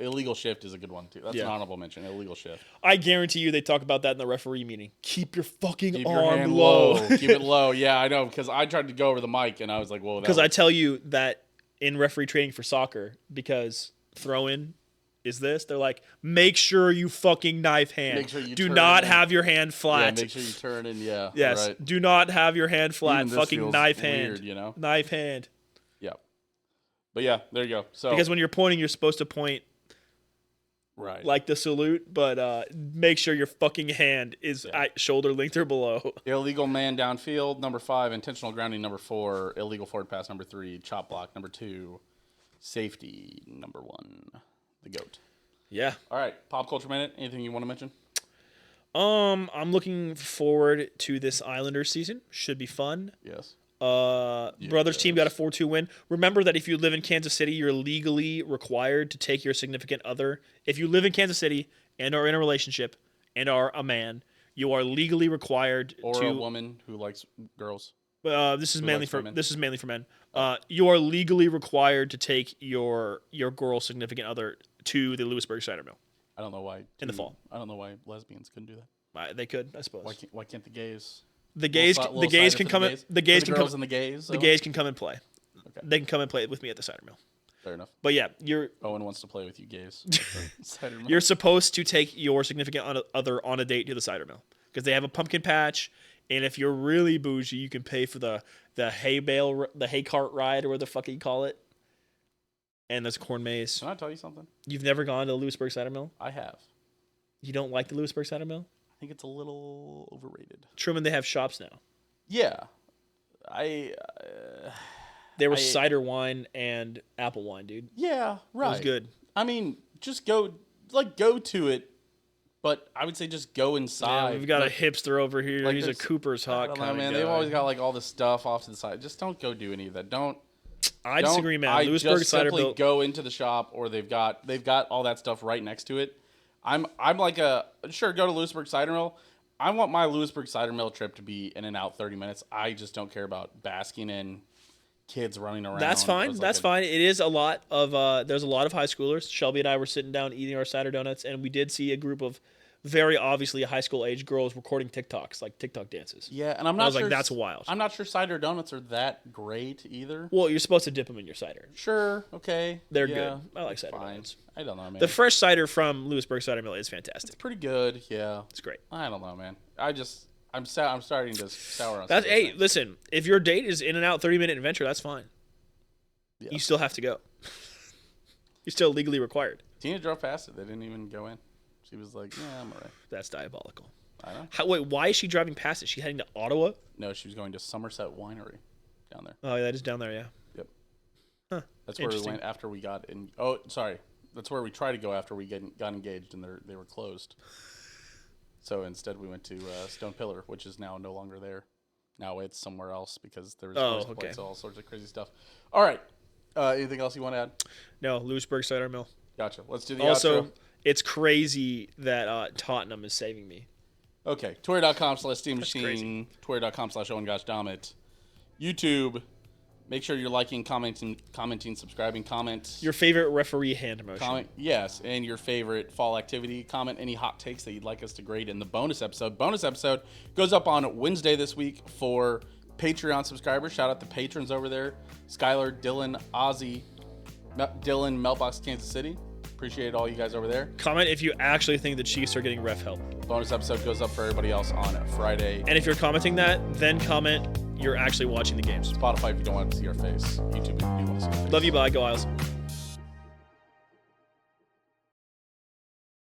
illegal shift is a good one too. That's an honorable mention. Illegal shift. I guarantee you they talk about that in the referee meeting. Keep your fucking Keep your hand low. Keep it low. Yeah, I know because I tried to go over the mic and I was like, whoa. Because I tell you that in referee training for soccer, because throw in is this, they're like, make sure you fucking knife hand. Make sure you do not have your hand flat. Yeah, make sure you turn in. Yeah. Yes. Right. Do not have your hand flat. Even this fucking feels knife weird, hand. you know? Knife hand. Yeah. But yeah, there you go. So because when you're pointing, you're supposed to point right like the salute, but make sure your fucking hand is at shoulder length or below. Illegal man downfield, number 5. Intentional grounding, number 4. Illegal forward pass, number 3. Chop block, number 2. Safety, number 1. The GOAT. Yeah. All right, pop culture minute. Anything you want to mention? I'm looking forward to this Islanders season. Should be fun. Yes. Brothers team got a 4-2 win. Remember that if you live in Kansas City, you're legally required to take your significant other. If you live in Kansas City and are in a relationship and are a man, you are legally required or a woman who likes girls. This is mainly for men. You are legally required to take your girl significant other to the Lewisburg Cider Mill. I don't know why. In the fall. I don't know why lesbians couldn't do that. They could, I suppose. Why can't the gays? The gays can come in. The gays can come. And the gays. The gays can come and play. Okay. They can come and play with me at the cider mill. Fair enough. But yeah, Owen wants to play with you gays. Cider mill. You're supposed to take your significant other on a date to the cider mill because they have a pumpkin patch, and if you're really bougie, you can pay for the hay cart ride or what the fuck you call it. And there's a corn maze. Can I tell you something? You've never gone to the Lewisburg Cider Mill? I have. You don't like the Lewisburg Cider Mill? I think it's a little overrated. Truman, they have shops now. Yeah. There was cider wine and apple wine, dude. Yeah, right. It was good. I mean, just go to it, but I would say just go inside. Yeah, we've got a hipster over here. Like he's a Cooper's Hawk kind of man. guy. They've always got like all this stuff off to the side. Just don't go do any of that. I disagree, man. Lewisburg just Cider simply Mill. go into the shop, or they've got all that stuff right next to it. I'm like go to Lewisburg Cider Mill. I want my Lewisburg Cider Mill trip to be in and out 30 minutes. I just don't care about basking in kids running around. That's fine. That's fine. It is a lot of there's a lot of high schoolers. Shelby and I were sitting down eating our cider donuts, and we did see a group of very obviously high school age girls recording TikToks, like TikTok dances. Yeah, and I was like, that's wild. I'm not sure cider donuts are that great either. Well, you're supposed to dip them in your cider. Sure, okay. They're good. I like cider donuts. I don't know, man. The fresh cider from Lewisburg Cider Mill is fantastic. It's pretty good, yeah. It's great. I don't know, man. I'm starting to sour on listen, if your date is in and out 30-minute adventure, that's fine. Yeah. You still have to go. You're still legally required. Tina drove past it. They didn't even go in. She was like, yeah, I'm all right. That's diabolical. I know. Wait, why is she driving past it? She heading to Ottawa? No, she was going to Somerset Winery down there. Oh, yeah, that is down there, yeah. Yep. Huh. That's where we went after we got in. Oh, sorry. That's where we tried to go after we got engaged, and they were closed. So instead we went to Stone Pillar, which is now no longer there. Now it's somewhere else because there was all sorts of crazy stuff. All right. Anything else you want to add? No, Lewisburg Cider Mill. Gotcha. Let's do the also, outro. It's crazy that Tottenham is saving me. Okay. Twitter.com/Steam Machine. Twitter.com/Owen Gosh Dammit. YouTube. Make sure you're liking, commenting, subscribing. Comment. Your favorite referee hand motion. Comment, yes, and your favorite fall activity. Comment any hot takes that you'd like us to grade in the bonus episode. Bonus episode goes up on Wednesday this week for Patreon subscribers. Shout out the patrons over there. Skylar, Dylan, Ozzy, Dylan, Meltbox, Kansas City. Appreciate all you guys over there. Comment if you actually think the Chiefs are getting ref help. Bonus episode goes up for everybody else on Friday. And if you're commenting that, then comment you're actually watching the games. Spotify if you don't want to see our face. YouTube if you do want to see our face. Love you, bye, go Isles.